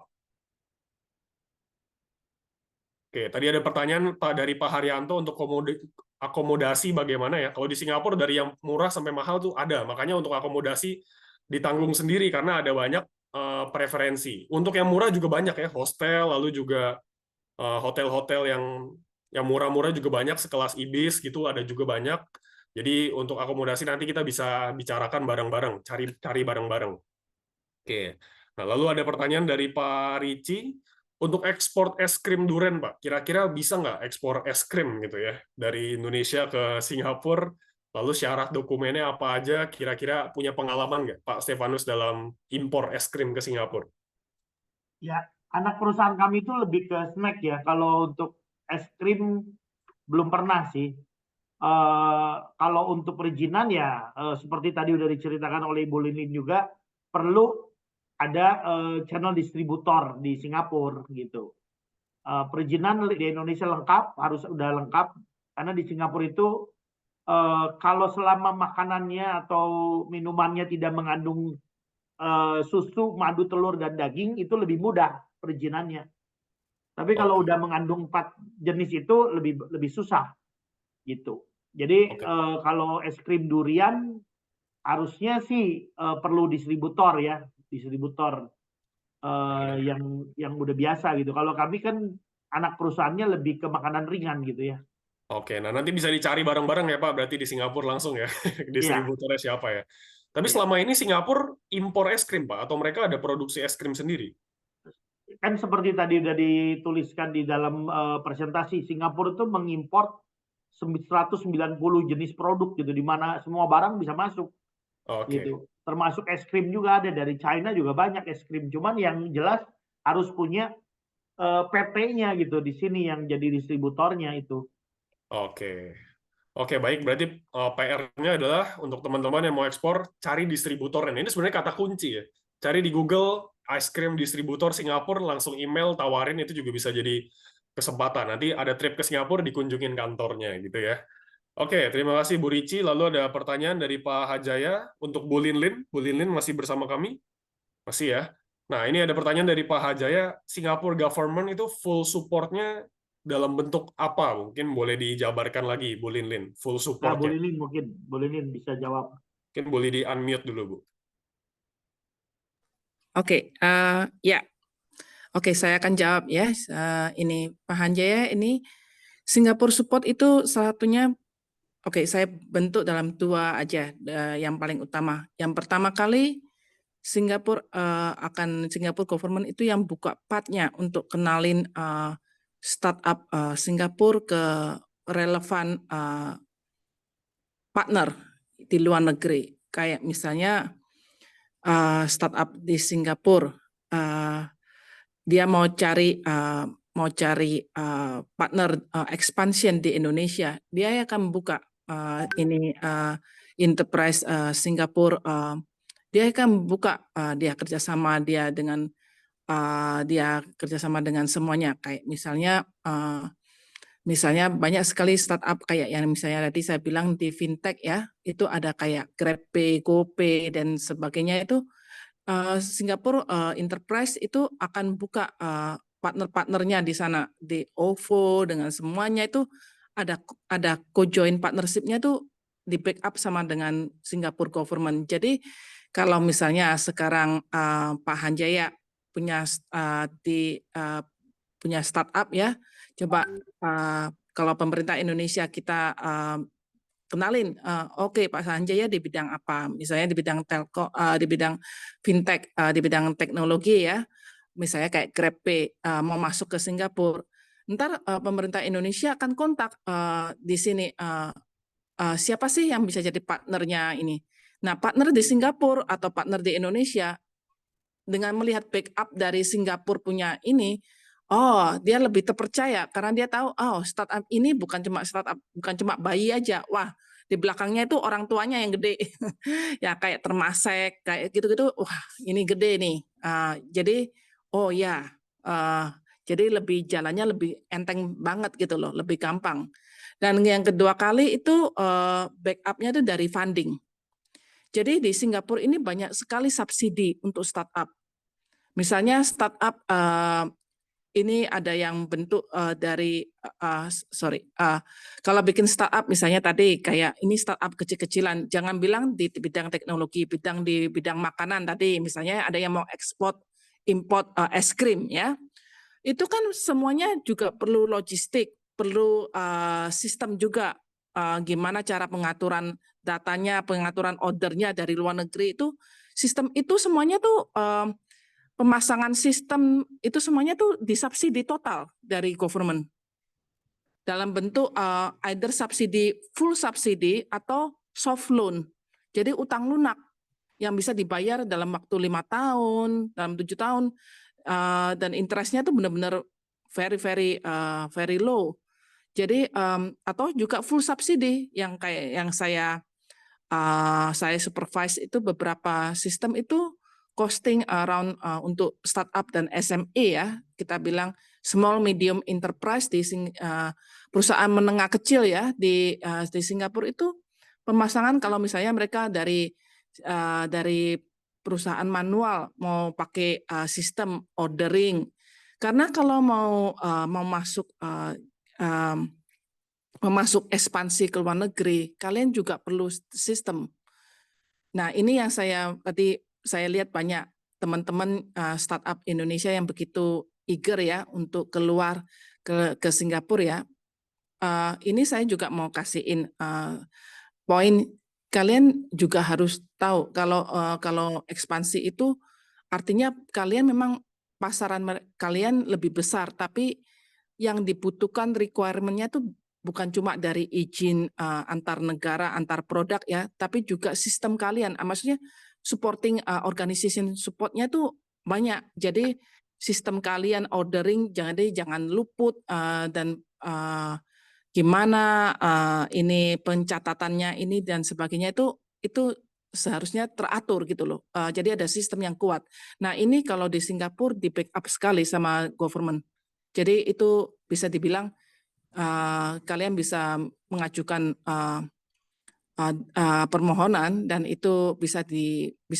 S1: Oke, tadi ada pertanyaan dari Pak Haryanto untuk akomodasi bagaimana ya. Kalau di Singapura dari yang murah sampai mahal tuh ada. Makanya untuk akomodasi ditanggung sendiri karena ada banyak preferensi. Untuk yang murah juga banyak ya, hostel, lalu juga hotel-hotel yang murah-murah juga banyak, sekelas Ibis gitu ada juga banyak. Jadi untuk akomodasi nanti kita bisa bicarakan bareng-bareng, cari bareng-bareng. Oke. Nah, lalu ada pertanyaan dari Pak Ricci, untuk ekspor es krim durian, Pak, kira-kira bisa nggak ekspor es krim gitu ya dari Indonesia ke Singapura Lalu syarat dokumennya apa aja? Kira-kira punya pengalaman nggak Pak Stefanus dalam impor es krim ke Singapura?
S2: Ya, anak perusahaan kami itu lebih ke snack ya. Kalau untuk es krim belum pernah sih. Kalau untuk perizinan ya seperti tadi udah diceritakan oleh Ibu Linin juga perlu ada channel distributor di Singapura gitu. Perizinan di Indonesia lengkap, harus udah lengkap karena di Singapura itu kalau selama makanannya atau minumannya tidak mengandung susu, madu, telur dan daging itu lebih mudah perizinannya. Tapi kalau udah mengandung 4 jenis itu lebih susah gitu. Jadi kalau es krim durian harusnya sih perlu distributor ya, distributor yang udah biasa gitu. Kalau kami kan anak perusahaannya lebih ke makanan ringan gitu ya.
S1: Oke, nah nanti bisa dicari bareng-bareng ya Pak, berarti di Singapura langsung ya, distributornya siapa ya. Tapi selama ini Singapura impor es krim Pak, atau mereka ada produksi es krim sendiri?
S2: Kan seperti tadi udah dituliskan di dalam presentasi, Singapura itu mengimpor 190 jenis produk gitu, di mana semua barang bisa masuk. Gitu. Termasuk es krim juga ada, dari China juga banyak es krim. Cuman yang jelas harus punya PT-nya gitu di sini yang jadi distributornya itu.
S1: Oke, baik. Berarti PR-nya adalah untuk teman-teman yang mau ekspor, cari distributornya. Ini sebenarnya kata kunci ya. Cari di Google, ice cream distributor Singapura, langsung email, tawarin, itu juga bisa jadi kesempatan. Nanti ada trip ke Singapura, dikunjungin kantornya gitu ya. Oke, terima kasih Bu Rici. Lalu ada pertanyaan dari Pak Hajaya untuk Bu Linlin. Bu Linlin masih bersama kami? Masih ya. Nah, ini ada pertanyaan dari Pak Hajaya. Singapore government itu full support-nya dalam bentuk apa? Mungkin boleh dijabarkan lagi, Bu Linlin. Full
S2: Nah,
S1: support-nya.
S2: Bu Linin mungkin, Bu Linin bisa jawab.
S1: Mungkin boleh di-unmute dulu, Bu.
S14: Oke, ya. Oke, saya akan jawab ya. Ini Pak Hanjaya, ini Singapore support itu salah satunya. Oke, saya bentuk dalam 2 aja yang paling utama. Yang pertama kali Singapore government itu yang buka partnya untuk kenalin startup Singapura ke relevan partner di luar negeri. Kayak misalnya startup di Singapura, dia mau cari partner expansion di Indonesia, dia akan buka enterprise Singapura, dia akan buka dia kerjasama dengan semuanya. Kayak misalnya banyak sekali startup kayak yang misalnya tadi saya bilang di fintech ya, itu ada kayak GrabPay, GoPay dan sebagainya itu. Singapura Enterprise itu akan buka partner-partnernya di sana, di OVO dengan semuanya itu ada co-join partnership-nya itu di backup sama dengan Singapore government. Jadi kalau misalnya sekarang Pak Hanjaya punya startup ya, coba kalau pemerintah Indonesia kita kenalin, oke Pak Hanjaya di bidang apa? Misalnya di bidang telco, di bidang fintech, di bidang teknologi ya. Misalnya kayak GrabPay mau masuk ke Singapura. Ntar pemerintah Indonesia akan kontak di sini siapa sih yang bisa jadi partnernya ini. Nah, partner di Singapura atau partner di Indonesia dengan melihat backup dari Singapura punya ini, dia lebih terpercaya karena dia tahu startup ini bukan cuma bayi aja. Wah, di belakangnya itu orang tuanya yang gede. Ya kayak Temasek, kayak gitu-gitu. Wah, ini gede nih. Jadi jadi jalannya lebih enteng banget gitu loh, lebih gampang. Dan yang kedua kali itu backupnya itu dari funding. Jadi di Singapura ini banyak sekali subsidi untuk startup. Misalnya startup ini ada yang bentuk kalau bikin startup misalnya tadi kayak ini startup kecil-kecilan, jangan bilang di bidang teknologi, di bidang makanan tadi, misalnya ada yang mau import es krim ya, itu kan semuanya juga perlu logistik, perlu sistem juga, gimana cara pengaturan datanya, pengaturan ordernya dari luar negeri itu, sistem itu semuanya tuh pemasangan sistem itu semuanya tuh disubsidi total dari government dalam bentuk either subsidi, full subsidi atau soft loan. Jadi utang lunak yang bisa dibayar dalam waktu 5 tahun, dalam 7 tahun, dan interestnya tuh benar-benar very low. Jadi atau juga full subsidi yang kayak yang saya supervise itu beberapa sistem itu costing around untuk startup dan SME ya, kita bilang small medium enterprise di perusahaan menengah kecil ya di Singapura itu pemasangan kalau misalnya mereka dari perusahaan manual mau pakai sistem ordering, karena kalau mau masuk ekspansi ke luar negeri, kalian juga perlu sistem. Nah, ini yang tadi saya lihat banyak teman-teman startup Indonesia yang begitu eager ya untuk keluar ke Singapura ya. Ini saya juga mau kasihin poin, kalian juga harus tahu kalau ekspansi itu artinya kalian memang pasaran kalian lebih besar, tapi yang dibutuhkan requirement-nya itu bukan cuma dari izin antar negara, antar produk ya, tapi juga sistem kalian. Maksudnya supporting organization support-nya itu banyak. Jadi sistem kalian ordering jangan luput dan gimana ini pencatatannya ini dan sebagainya itu seharusnya teratur gitu loh. Jadi ada sistem yang kuat. Nah, ini kalau di Singapura di backup sekali sama government. Jadi itu bisa dibilang kalian bisa mengajukan permohonan dan itu bisa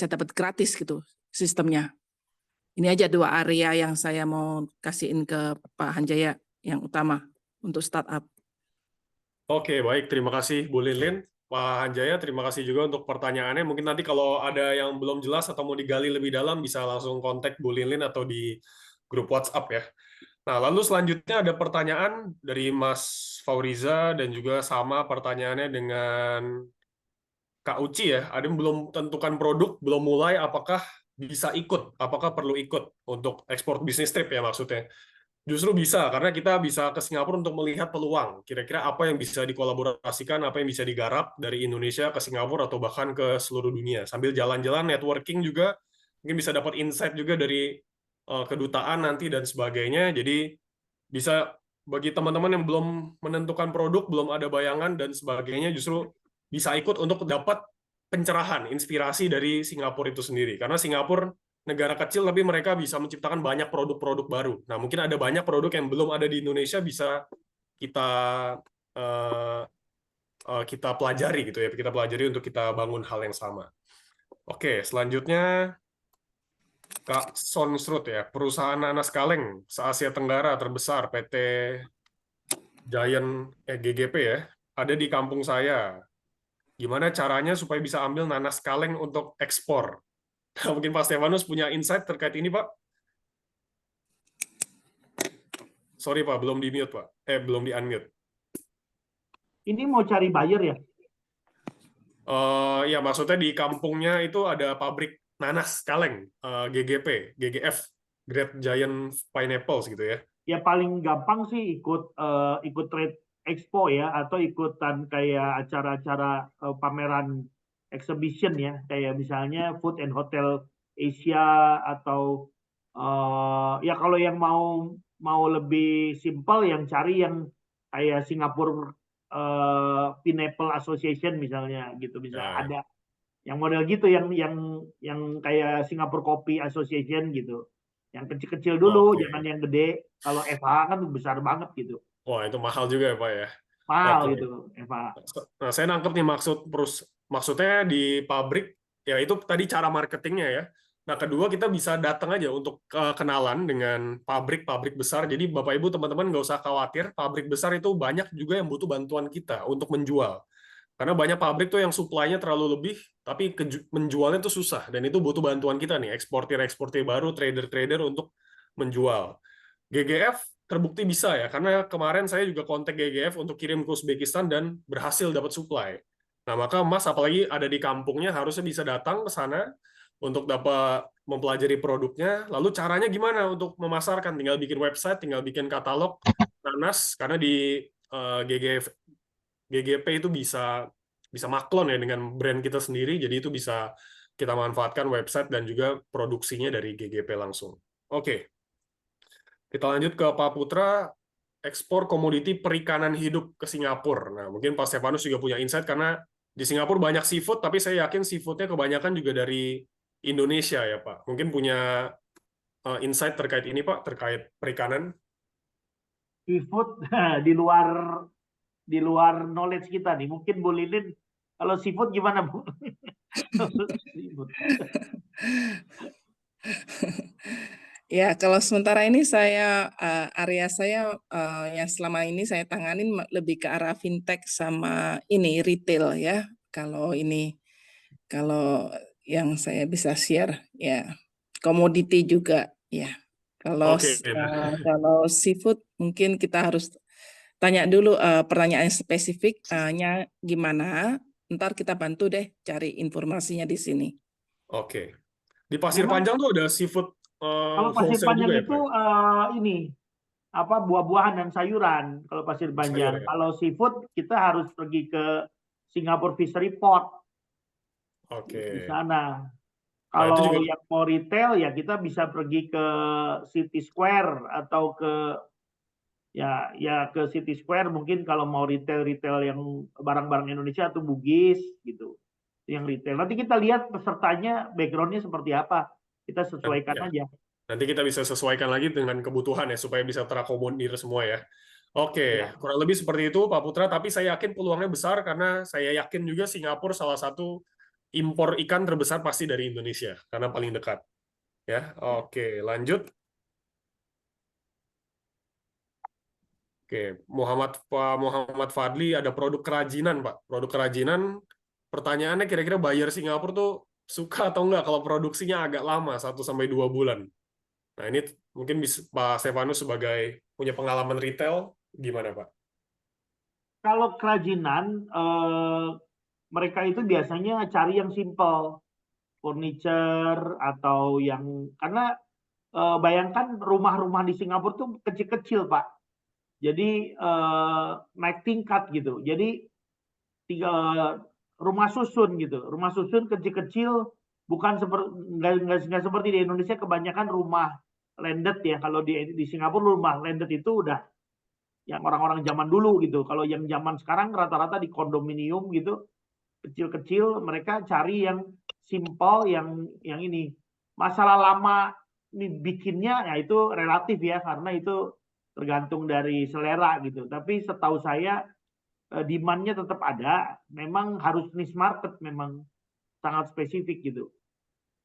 S14: dapat gratis gitu sistemnya. Ini aja 2 area yang saya mau kasihin ke Pak Hanjaya yang utama untuk startup.
S1: Oke, baik. Terima kasih Bu Lilin. Pak Hanjaya, terima kasih juga untuk pertanyaannya. Mungkin nanti kalau ada yang belum jelas atau mau digali lebih dalam bisa langsung kontak Bu Lilin atau di grup WhatsApp ya. Nah, lalu selanjutnya ada pertanyaan dari Mas Fauriza dan juga sama pertanyaannya dengan Kak Uci ya. Ada yang belum tentukan produk, belum mulai, apakah bisa ikut? Apakah perlu ikut untuk ekspor bisnis trip ya maksudnya? Justru bisa, karena kita bisa ke Singapura untuk melihat peluang. Kira-kira apa yang bisa dikolaborasikan, apa yang bisa digarap dari Indonesia ke Singapura atau bahkan ke seluruh dunia. Sambil jalan-jalan, networking juga, mungkin bisa dapat insight juga dari kedutaan nanti dan sebagainya. Jadi bisa bagi teman-teman yang belum menentukan produk, belum ada bayangan dan sebagainya, justru bisa ikut untuk dapat pencerahan, inspirasi dari Singapura itu sendiri. Karena Singapura negara kecil, tapi mereka bisa menciptakan banyak produk-produk baru. Nah, mungkin ada banyak produk yang belum ada di Indonesia bisa kita pelajari gitu ya. Kita pelajari untuk kita bangun hal yang sama. Oke, selanjutnya Kak Sonsrut ya, perusahaan nanas kaleng se-Asia Tenggara terbesar PT Giant GGP ya, ada di kampung saya. Gimana caranya supaya bisa ambil nanas kaleng untuk ekspor? Nah, mungkin Pak Stefanus punya insight terkait ini, Pak? Sorry, Pak, belum di-mute, Pak. Belum di-unmute.
S2: Ini mau cari buyer ya?
S1: Ya, maksudnya di kampungnya itu ada pabrik nanas kaleng, GGP, GGF, Great Giant Pineapples gitu ya.
S2: Ya paling gampang sih ikut trade expo ya, atau ikutan kayak acara-acara pameran exhibition ya, kayak misalnya Food and Hotel Asia atau ya kalau yang mau lebih simpel yang cari yang kayak Singapore Pineapple Association misalnya gitu, bisa ada yang model gitu, yang kayak Singapore Coffee Association gitu, yang kecil-kecil dulu, jangan yang gede. Kalau FH kan besar banget gitu.
S1: Wah, itu mahal juga ya, Pak ya.
S2: Mahal gitu FH.
S1: Nah, saya nangkep nih maksudnya di pabrik ya, itu tadi cara marketingnya ya. Nah, kedua kita bisa datang aja untuk kenalan dengan pabrik-pabrik besar. Jadi Bapak Ibu teman-teman nggak usah khawatir, pabrik besar itu banyak juga yang butuh bantuan kita untuk menjual. Karena banyak pabrik tuh yang supply-nya terlalu lebih, tapi menjualnya tuh susah. Dan itu butuh bantuan kita nih, eksportir baru, trader-trader untuk menjual. GGF terbukti bisa ya, karena kemarin saya juga kontak GGF untuk kirim ke Uzbekistan dan berhasil dapat supply. Nah, maka Mas apalagi ada di kampungnya harusnya bisa datang ke sana untuk dapat mempelajari produknya. Lalu caranya gimana untuk memasarkan? Tinggal bikin website, tinggal bikin katalog nanas, karena di GGP itu bisa bisa maklon ya dengan brand kita sendiri, jadi itu bisa kita manfaatkan website dan juga produksinya dari GGP langsung. Oke, kita lanjut ke Pak Putra, ekspor komoditi perikanan hidup ke Singapura. Nah, mungkin Pak Stefanus juga punya insight karena di Singapura banyak seafood, tapi saya yakin seafoodnya kebanyakan juga dari Indonesia ya Pak. Mungkin punya insight terkait ini Pak, terkait perikanan.
S2: Seafood di luar knowledge kita nih. Mungkin Bu Lilin, kalau seafood gimana Bu? Seafood.
S14: Ya, kalau sementara ini saya area saya yang selama ini saya tanganin lebih ke arah fintech sama ini retail ya. Kalau yang saya bisa share ya, komoditi juga ya. Kalau kalau seafood mungkin kita harus tanya dulu pertanyaan spesifiknya gimana. Ntar kita bantu deh cari informasinya di sini.
S1: Oke. Di Pasir Panjang tuh ada seafood.
S2: Kalau Pasir Panjang itu ini apa buah-buahan dan sayuran. Kalau Pasir Panjang, kalau seafood kita harus pergi ke Singapore Fishery Port. Di sana. Kalau yang mau retail ya kita bisa pergi ke City Square atau ke ke City Square mungkin kalau mau retail yang barang-barang Indonesia atau Bugis gitu. Yang retail. Nanti kita lihat pesertanya backgroundnya seperti apa. Kita sesuaikan aja.
S1: Nanti kita bisa sesuaikan lagi dengan kebutuhan ya, supaya bisa terakomodir semua ya. Oke, kurang lebih seperti itu Pak Putra, tapi saya yakin peluangnya besar karena saya yakin juga Singapura salah satu impor ikan terbesar pasti dari Indonesia, karena paling dekat. Ya, oke, lanjut. Oke, Pak Muhammad Fadli ada produk kerajinan Pak. Produk kerajinan, pertanyaannya kira-kira buyer Singapura tuh suka atau enggak kalau produksinya agak lama, 1-2 bulan. Nah ini mungkin Pak Stefanus sebagai punya pengalaman retail, gimana Pak?
S2: Kalau kerajinan, mereka itu biasanya cari yang simple, furniture atau yang, karena bayangkan rumah-rumah di Singapura tuh kecil-kecil Pak. Jadi naik tingkat gitu. Jadi rumah susun gitu, rumah susun kecil-kecil, bukan nggak seperti di Indonesia kebanyakan rumah landed ya. Kalau di Singapura rumah landed itu udah yang orang-orang zaman dulu gitu. Kalau yang zaman sekarang rata-rata di kondominium gitu, kecil-kecil, mereka cari yang simple, yang ini. Masalah lama bikinnya ya itu relatif ya, karena itu tergantung dari selera gitu. Tapi setahu saya demand-nya tetap ada, memang harus niche market, memang sangat spesifik gitu.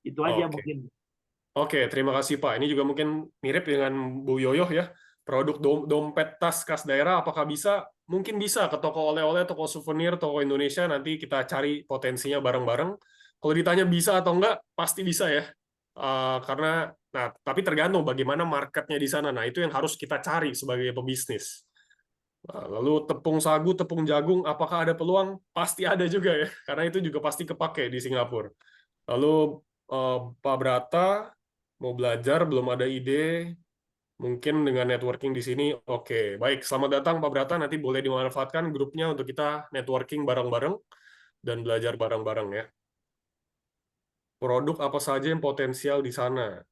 S2: Itu aja mungkin.
S1: Oke, terima kasih Pak. Ini juga mungkin mirip dengan Bu Yoyoh ya. Produk dompet tas khas daerah, apakah bisa? Mungkin bisa ke toko oleh-oleh, toko souvenir, toko Indonesia, nanti kita cari potensinya bareng-bareng. Kalau ditanya bisa atau enggak, pasti bisa ya. Karena, tapi tergantung bagaimana marketnya di sana. Nah, itu yang harus kita cari sebagai pebisnis. Lalu tepung sagu, tepung jagung, apakah ada peluang? Pasti ada juga ya, karena itu juga pasti kepake di Singapura. Lalu Pak Brata mau belajar, belum ada ide, mungkin dengan networking di sini. Oke, baik. Selamat datang Pak Brata, nanti boleh dimanfaatkan grupnya untuk kita networking bareng-bareng dan belajar bareng-bareng ya. Produk apa saja yang potensial di sana?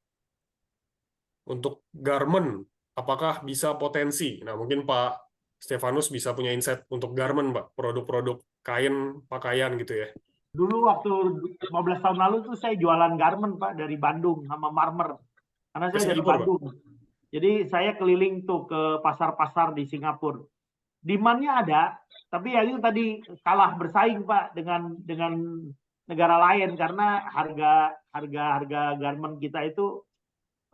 S1: Untuk garment, apakah bisa potensi? Nah, mungkin Pak Stefanus bisa punya insight untuk garment, Pak. Produk-produk kain, pakaian gitu ya.
S2: Dulu waktu 15 tahun lalu tuh saya jualan garment, Pak, dari Bandung sama Marmer. Karena saya dari Bandung. Pak. Jadi saya keliling tuh ke pasar-pasar di Singapura. Demand-nya ada, tapi ya itu tadi kalah bersaing, Pak, dengan negara lain karena harga garment kita itu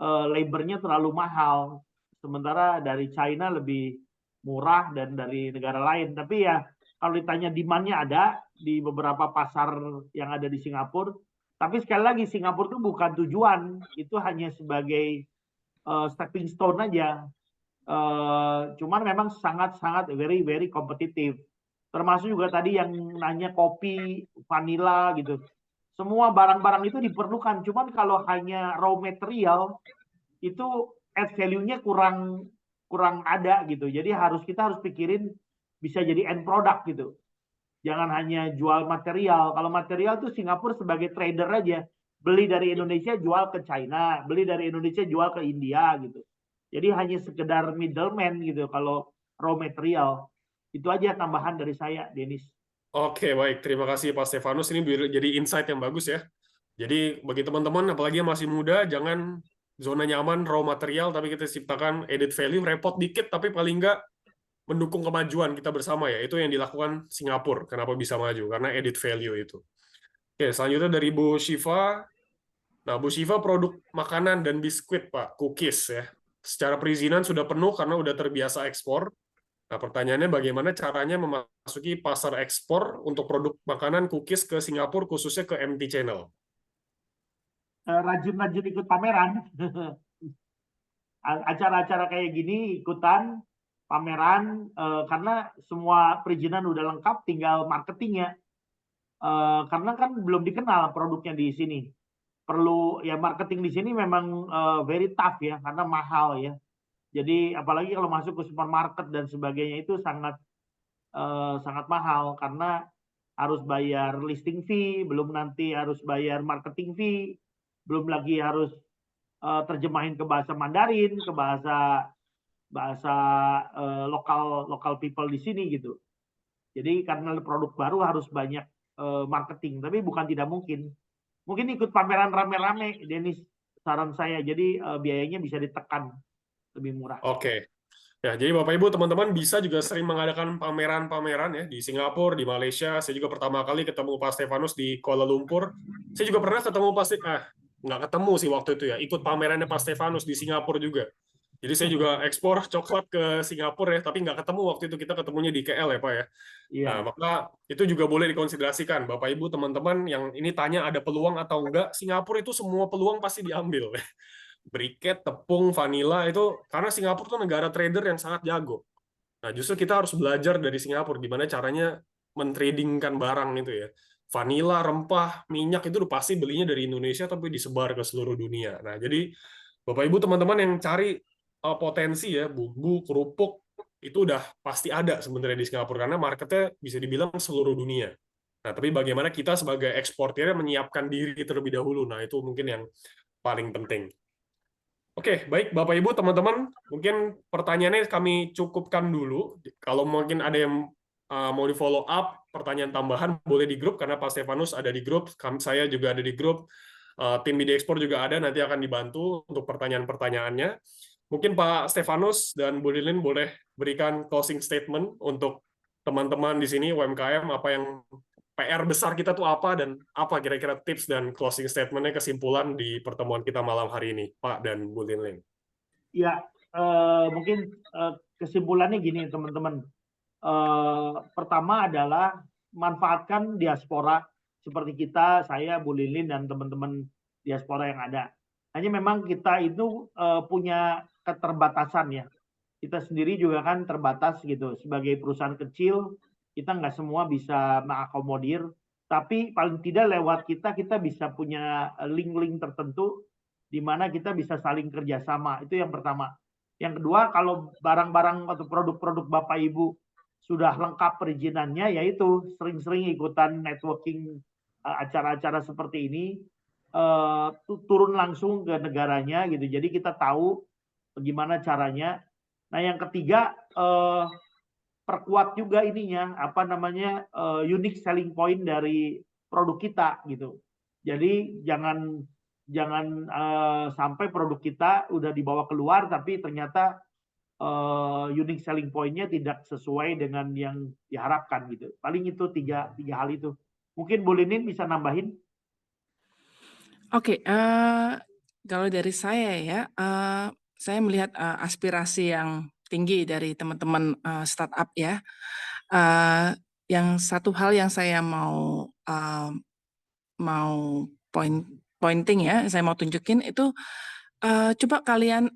S2: labor-nya terlalu mahal. Sementara dari China lebih murah dan dari negara lain. Tapi ya kalau ditanya demand-nya ada di beberapa pasar yang ada di Singapura. Tapi sekali lagi Singapura itu bukan tujuan, itu hanya sebagai stepping stone aja. Cuman memang sangat-sangat very kompetitif. Termasuk juga tadi yang nanya kopi, vanilla gitu. Semua barang-barang itu diperlukan. Cuman kalau hanya raw material itu add value-nya kurang ada gitu. Jadi kita harus pikirin bisa jadi end product gitu. Jangan hanya jual material. Kalau material tuh Singapura sebagai trader aja. Beli dari Indonesia jual ke China, beli dari Indonesia jual ke India gitu. Jadi hanya sekedar middleman gitu kalau raw material. Itu aja tambahan dari saya, Denis.
S1: Oke, baik. Terima kasih Pak Stefanus. Ini jadi insight yang bagus ya. Jadi bagi teman-teman, apalagi yang masih muda, jangan zona nyaman raw material, tapi kita ciptakan added value, repot dikit, tapi paling nggak mendukung kemajuan kita bersama ya. Itu yang dilakukan Singapura. Kenapa bisa maju? Karena added value itu. Oke, selanjutnya dari Bu Shiva. Nah, Bu Shiva produk makanan dan biskuit, Pak, cookies ya. Secara perizinan sudah penuh karena udah terbiasa ekspor. Nah, pertanyaannya bagaimana caranya memasuki pasar ekspor untuk produk makanan cookies ke Singapura, khususnya ke MT Channel?
S2: Rajin-rajin ikut pameran. Acara-acara kayak gini ikutan pameran, karena semua perizinan udah lengkap, tinggal marketingnya. Karena kan belum dikenal produknya di sini. Perlu ya marketing di sini memang very tough ya, karena mahal ya. Jadi apalagi kalau masuk ke supermarket dan sebagainya itu sangat mahal karena harus bayar listing fee, belum nanti harus bayar marketing fee, belum lagi harus terjemahin ke bahasa Mandarin, ke bahasa lokal people di sini gitu. Jadi karena produk baru harus banyak marketing, tapi bukan tidak mungkin. Mungkin ikut pameran rame-rame, Denis, saran saya. Jadi biayanya bisa ditekan, lebih murah.
S1: Oke. Ya, jadi Bapak Ibu, teman-teman bisa juga sering mengadakan pameran-pameran ya di Singapura, di Malaysia. Saya juga pertama kali ketemu Pak Stefanus di Kuala Lumpur. Saya juga pernah ketemu nggak ketemu sih waktu itu ya, ikut pamerannya Pak Stefanus di Singapura juga. Jadi saya juga ekspor coklat ke Singapura ya, tapi nggak ketemu waktu itu, kita ketemunya di KL ya Pak ya.
S2: Iya.
S1: Nah, maka itu juga boleh dikonsiderasikan. Bapak Ibu, teman-teman yang ini tanya ada peluang atau enggak, Singapura itu semua peluang pasti diambil. Briket, tepung, vanila itu karena Singapura tuh negara trader yang sangat jago. Nah, justru kita harus belajar dari Singapura gimana caranya mentradingkan barang itu ya. Vanila, rempah, minyak itu udah pasti belinya dari Indonesia tapi disebar ke seluruh dunia. Nah, jadi Bapak Ibu teman-teman yang cari potensi ya, bumbu, kerupuk itu udah pasti ada sebenarnya di Singapura karena marketnya bisa dibilang seluruh dunia. Nah, tapi bagaimana kita sebagai eksportirnya menyiapkan diri terlebih dahulu. Nah, itu mungkin yang paling penting. Oke, baik Bapak Ibu, teman-teman, mungkin pertanyaannya kami cukupkan dulu. Kalau mungkin ada yang mau di follow up, pertanyaan tambahan boleh di grup, karena Pak Stefanus ada di grup, saya juga ada di grup, tim Media Export juga ada, nanti akan dibantu untuk pertanyaan-pertanyaannya. Mungkin Pak Stefanus dan Bu Lilin boleh berikan closing statement untuk teman-teman di sini, UMKM, apa yang PR besar kita tuh apa, dan apa kira-kira tips dan closing statement-nya, kesimpulan di pertemuan kita malam hari ini, Pak dan Bu Lin.
S2: Ya, mungkin kesimpulannya gini teman-teman. Pertama adalah manfaatkan diaspora seperti kita, saya, Bu Lilin, dan teman-teman diaspora yang ada. Hanya memang kita itu punya keterbatasan ya. Kita sendiri juga kan terbatas gitu. Sebagai perusahaan kecil, kita nggak semua bisa mengakomodir, tapi paling tidak lewat kita bisa punya link-link tertentu di mana kita bisa saling kerjasama. Itu yang pertama. Yang kedua, kalau barang-barang atau produk-produk Bapak Ibu sudah lengkap perizinannya, yaitu sering-sering ikutan networking acara-acara seperti ini, turun langsung ke negaranya gitu. Jadi kita tahu bagaimana caranya. Nah, yang ketiga, perkuat juga ininya, unique selling point dari produk kita gitu. Jadi jangan sampai produk kita udah dibawa keluar tapi ternyata unique selling point-nya tidak sesuai dengan yang diharapkan gitu. Paling itu tiga hal itu. Mungkin Bu Linin bisa nambahin?
S14: Oke, kalau dari saya ya, saya melihat aspirasi yang tinggi dari teman-teman startup ya. Yang satu hal yang saya mau pointing ya, saya mau tunjukin itu, coba kalian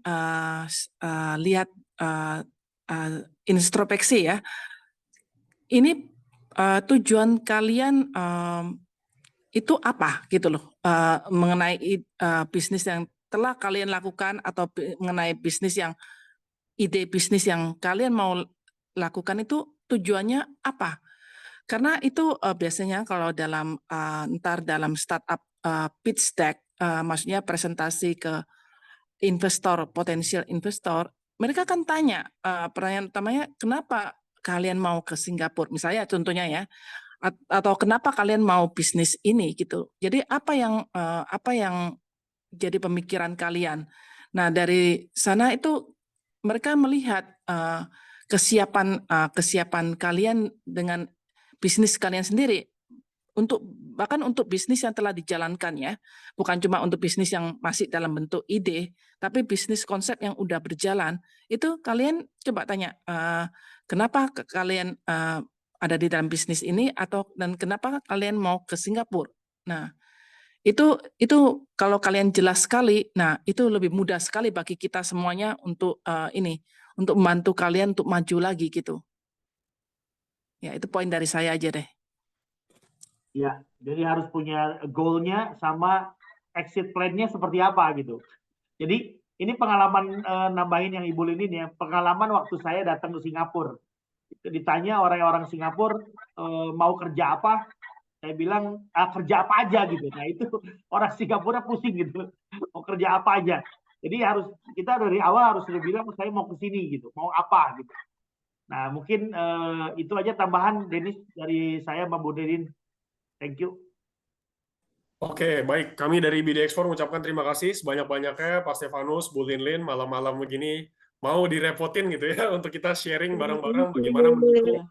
S14: lihat introspeksi ya. Ini tujuan kalian itu apa gitu loh, mengenai bisnis yang telah kalian lakukan atau mengenai ide bisnis yang kalian mau lakukan itu tujuannya apa? Karena itu biasanya kalau dalam ntar dalam startup pitch deck, maksudnya presentasi ke investor, potensial investor, mereka kan tanya, pertanyaan utamanya, kenapa kalian mau ke Singapura? Misalnya contohnya ya, atau kenapa kalian mau bisnis ini gitu. Jadi apa yang jadi pemikiran kalian? Nah, dari sana itu mereka melihat kesiapan kalian dengan bisnis kalian sendiri, bahkan untuk bisnis yang telah dijalankan ya, bukan cuma untuk bisnis yang masih dalam bentuk ide, tapi bisnis konsep yang udah berjalan. Itu kalian coba tanya, kenapa kalian ada di dalam bisnis ini, dan kenapa kalian mau ke Singapura? Nah, itu kalau kalian jelas sekali, nah itu lebih mudah sekali bagi kita semuanya untuk untuk membantu kalian untuk maju lagi gitu. Ya, itu poin dari saya aja deh.
S2: Ya, jadi harus punya goal-nya sama exit plan-nya seperti apa gitu. Jadi ini pengalaman nambahin yang Ibu Linin ya, pengalaman waktu saya datang ke Singapura. Ditanya orang-orang Singapura mau kerja apa, saya bilang kerja apa aja gitu. Nah itu orang Singapura pusing gitu, mau kerja apa aja. Jadi kita dari awal harus bilang saya mau ke sini gitu, mau apa gitu. Nah mungkin itu aja tambahan Dennis dari saya, Mbak Bu Dedin. Thank you.
S1: Oke, baik. Kami dari BD Export mengucapkan terima kasih sebanyak-banyaknya Pak Stefanus, Bu Linlin, malam-malam begini mau direpotin gitu ya untuk kita sharing bareng-bareng bagaimana mendukung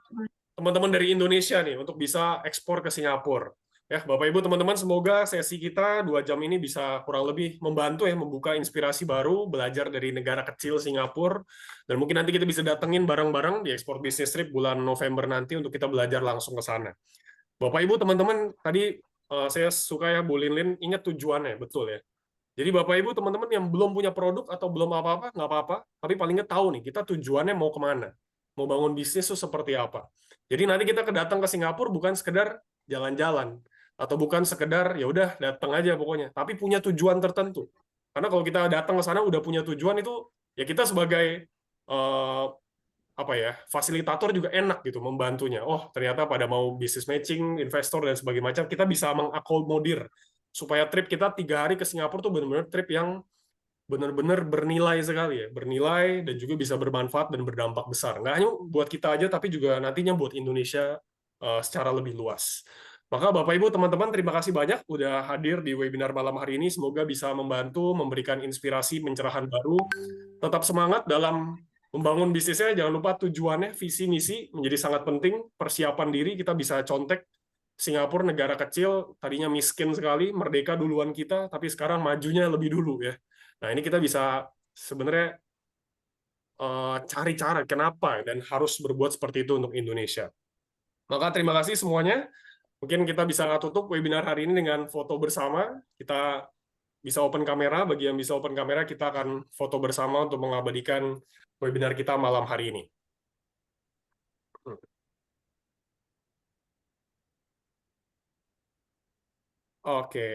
S1: teman-teman dari Indonesia nih untuk bisa ekspor ke Singapura. Ya, Bapak Ibu, teman-teman, semoga sesi kita 2 jam ini bisa kurang lebih membantu ya membuka inspirasi baru, belajar dari negara kecil Singapura, dan mungkin nanti kita bisa datengin bareng-bareng di Export Business Trip bulan November nanti untuk kita belajar langsung ke sana. Bapak Ibu, teman-teman, tadi saya suka ya Bu Linlin ingat tujuannya, betul ya. Jadi Bapak Ibu, teman-teman yang belum punya produk atau belum apa-apa, nggak apa-apa, tapi paling nggak tahu nih, kita tujuannya mau kemana, mau bangun bisnis itu seperti apa. Jadi nanti kita datang ke Singapura bukan sekedar jalan-jalan, atau bukan sekedar ya udah datang aja pokoknya, tapi punya tujuan tertentu. Karena kalau kita datang ke sana udah punya tujuan itu, ya kita sebagai fasilitator juga enak gitu membantunya. Oh, ternyata pada mau bisnis matching, investor dan sebagainya macam, kita bisa mengakomodir supaya trip kita 3 hari ke Singapura tuh benar-benar trip yang benar-benar bernilai sekali ya, bernilai dan juga bisa bermanfaat dan berdampak besar. Nggak hanya buat kita aja, tapi juga nantinya buat Indonesia secara lebih luas. Maka Bapak Ibu, teman-teman, terima kasih banyak udah hadir di webinar malam hari ini. Semoga bisa membantu, memberikan inspirasi, pencerahan baru. Tetap semangat dalam membangun bisnisnya, jangan lupa tujuannya, visi misi menjadi sangat penting. Persiapan diri, kita bisa contek Singapura, negara kecil, tadinya miskin sekali, merdeka duluan kita, tapi sekarang majunya lebih dulu ya. Nah ini kita bisa sebenarnya cari cara kenapa dan harus berbuat seperti itu untuk Indonesia. Maka terima kasih semuanya. Mungkin kita bisa tutup webinar hari ini dengan foto bersama. Kita bisa open kamera, bagi yang bisa open kamera, kita akan foto bersama untuk mengabadikan webinar kita malam hari ini. Oke.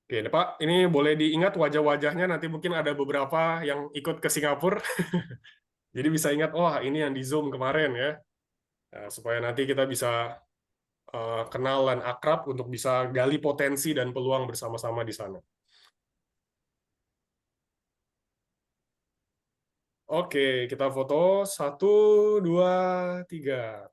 S1: Oke, Pak, ini boleh diingat wajah-wajahnya, nanti mungkin ada beberapa yang ikut ke Singapura. Jadi bisa ingat, oh ini yang di Zoom kemarin ya. Nah, supaya nanti kita bisa kenal dan akrab untuk bisa gali potensi dan peluang bersama-sama di sana. Oke, kita foto 1, 2, 3.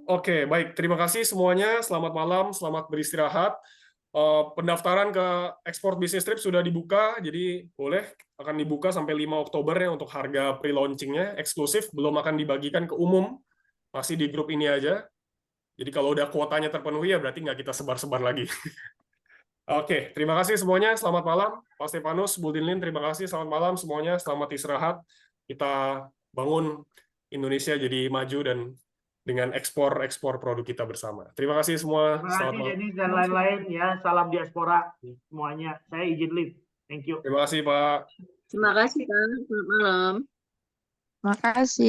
S1: Oke, baik. Terima kasih semuanya. Selamat malam, selamat beristirahat. Pendaftaran ke Export Business Trip sudah dibuka, jadi boleh akan dibuka sampai 5 Oktober ya untuk harga pre-launchingnya, eksklusif, belum akan dibagikan ke umum, masih di grup ini aja. Jadi kalau udah kuotanya terpenuhi ya berarti nggak kita sebar-sebar lagi. Oke, terima kasih semuanya. Selamat malam, Pak Stefanus, Bu Linlin, terima kasih. Selamat malam semuanya. Selamat istirahat. Kita bangun Indonesia jadi maju dan dengan ekspor produk kita bersama. Terima kasih semua.
S2: Terima kasih Dennis dan lain-lain ya. Salam diaspora semuanya. Saya izin leave. Thank you.
S1: Terima kasih Pak.
S15: Terima kasih Pak. Selamat malam. Terima kasih.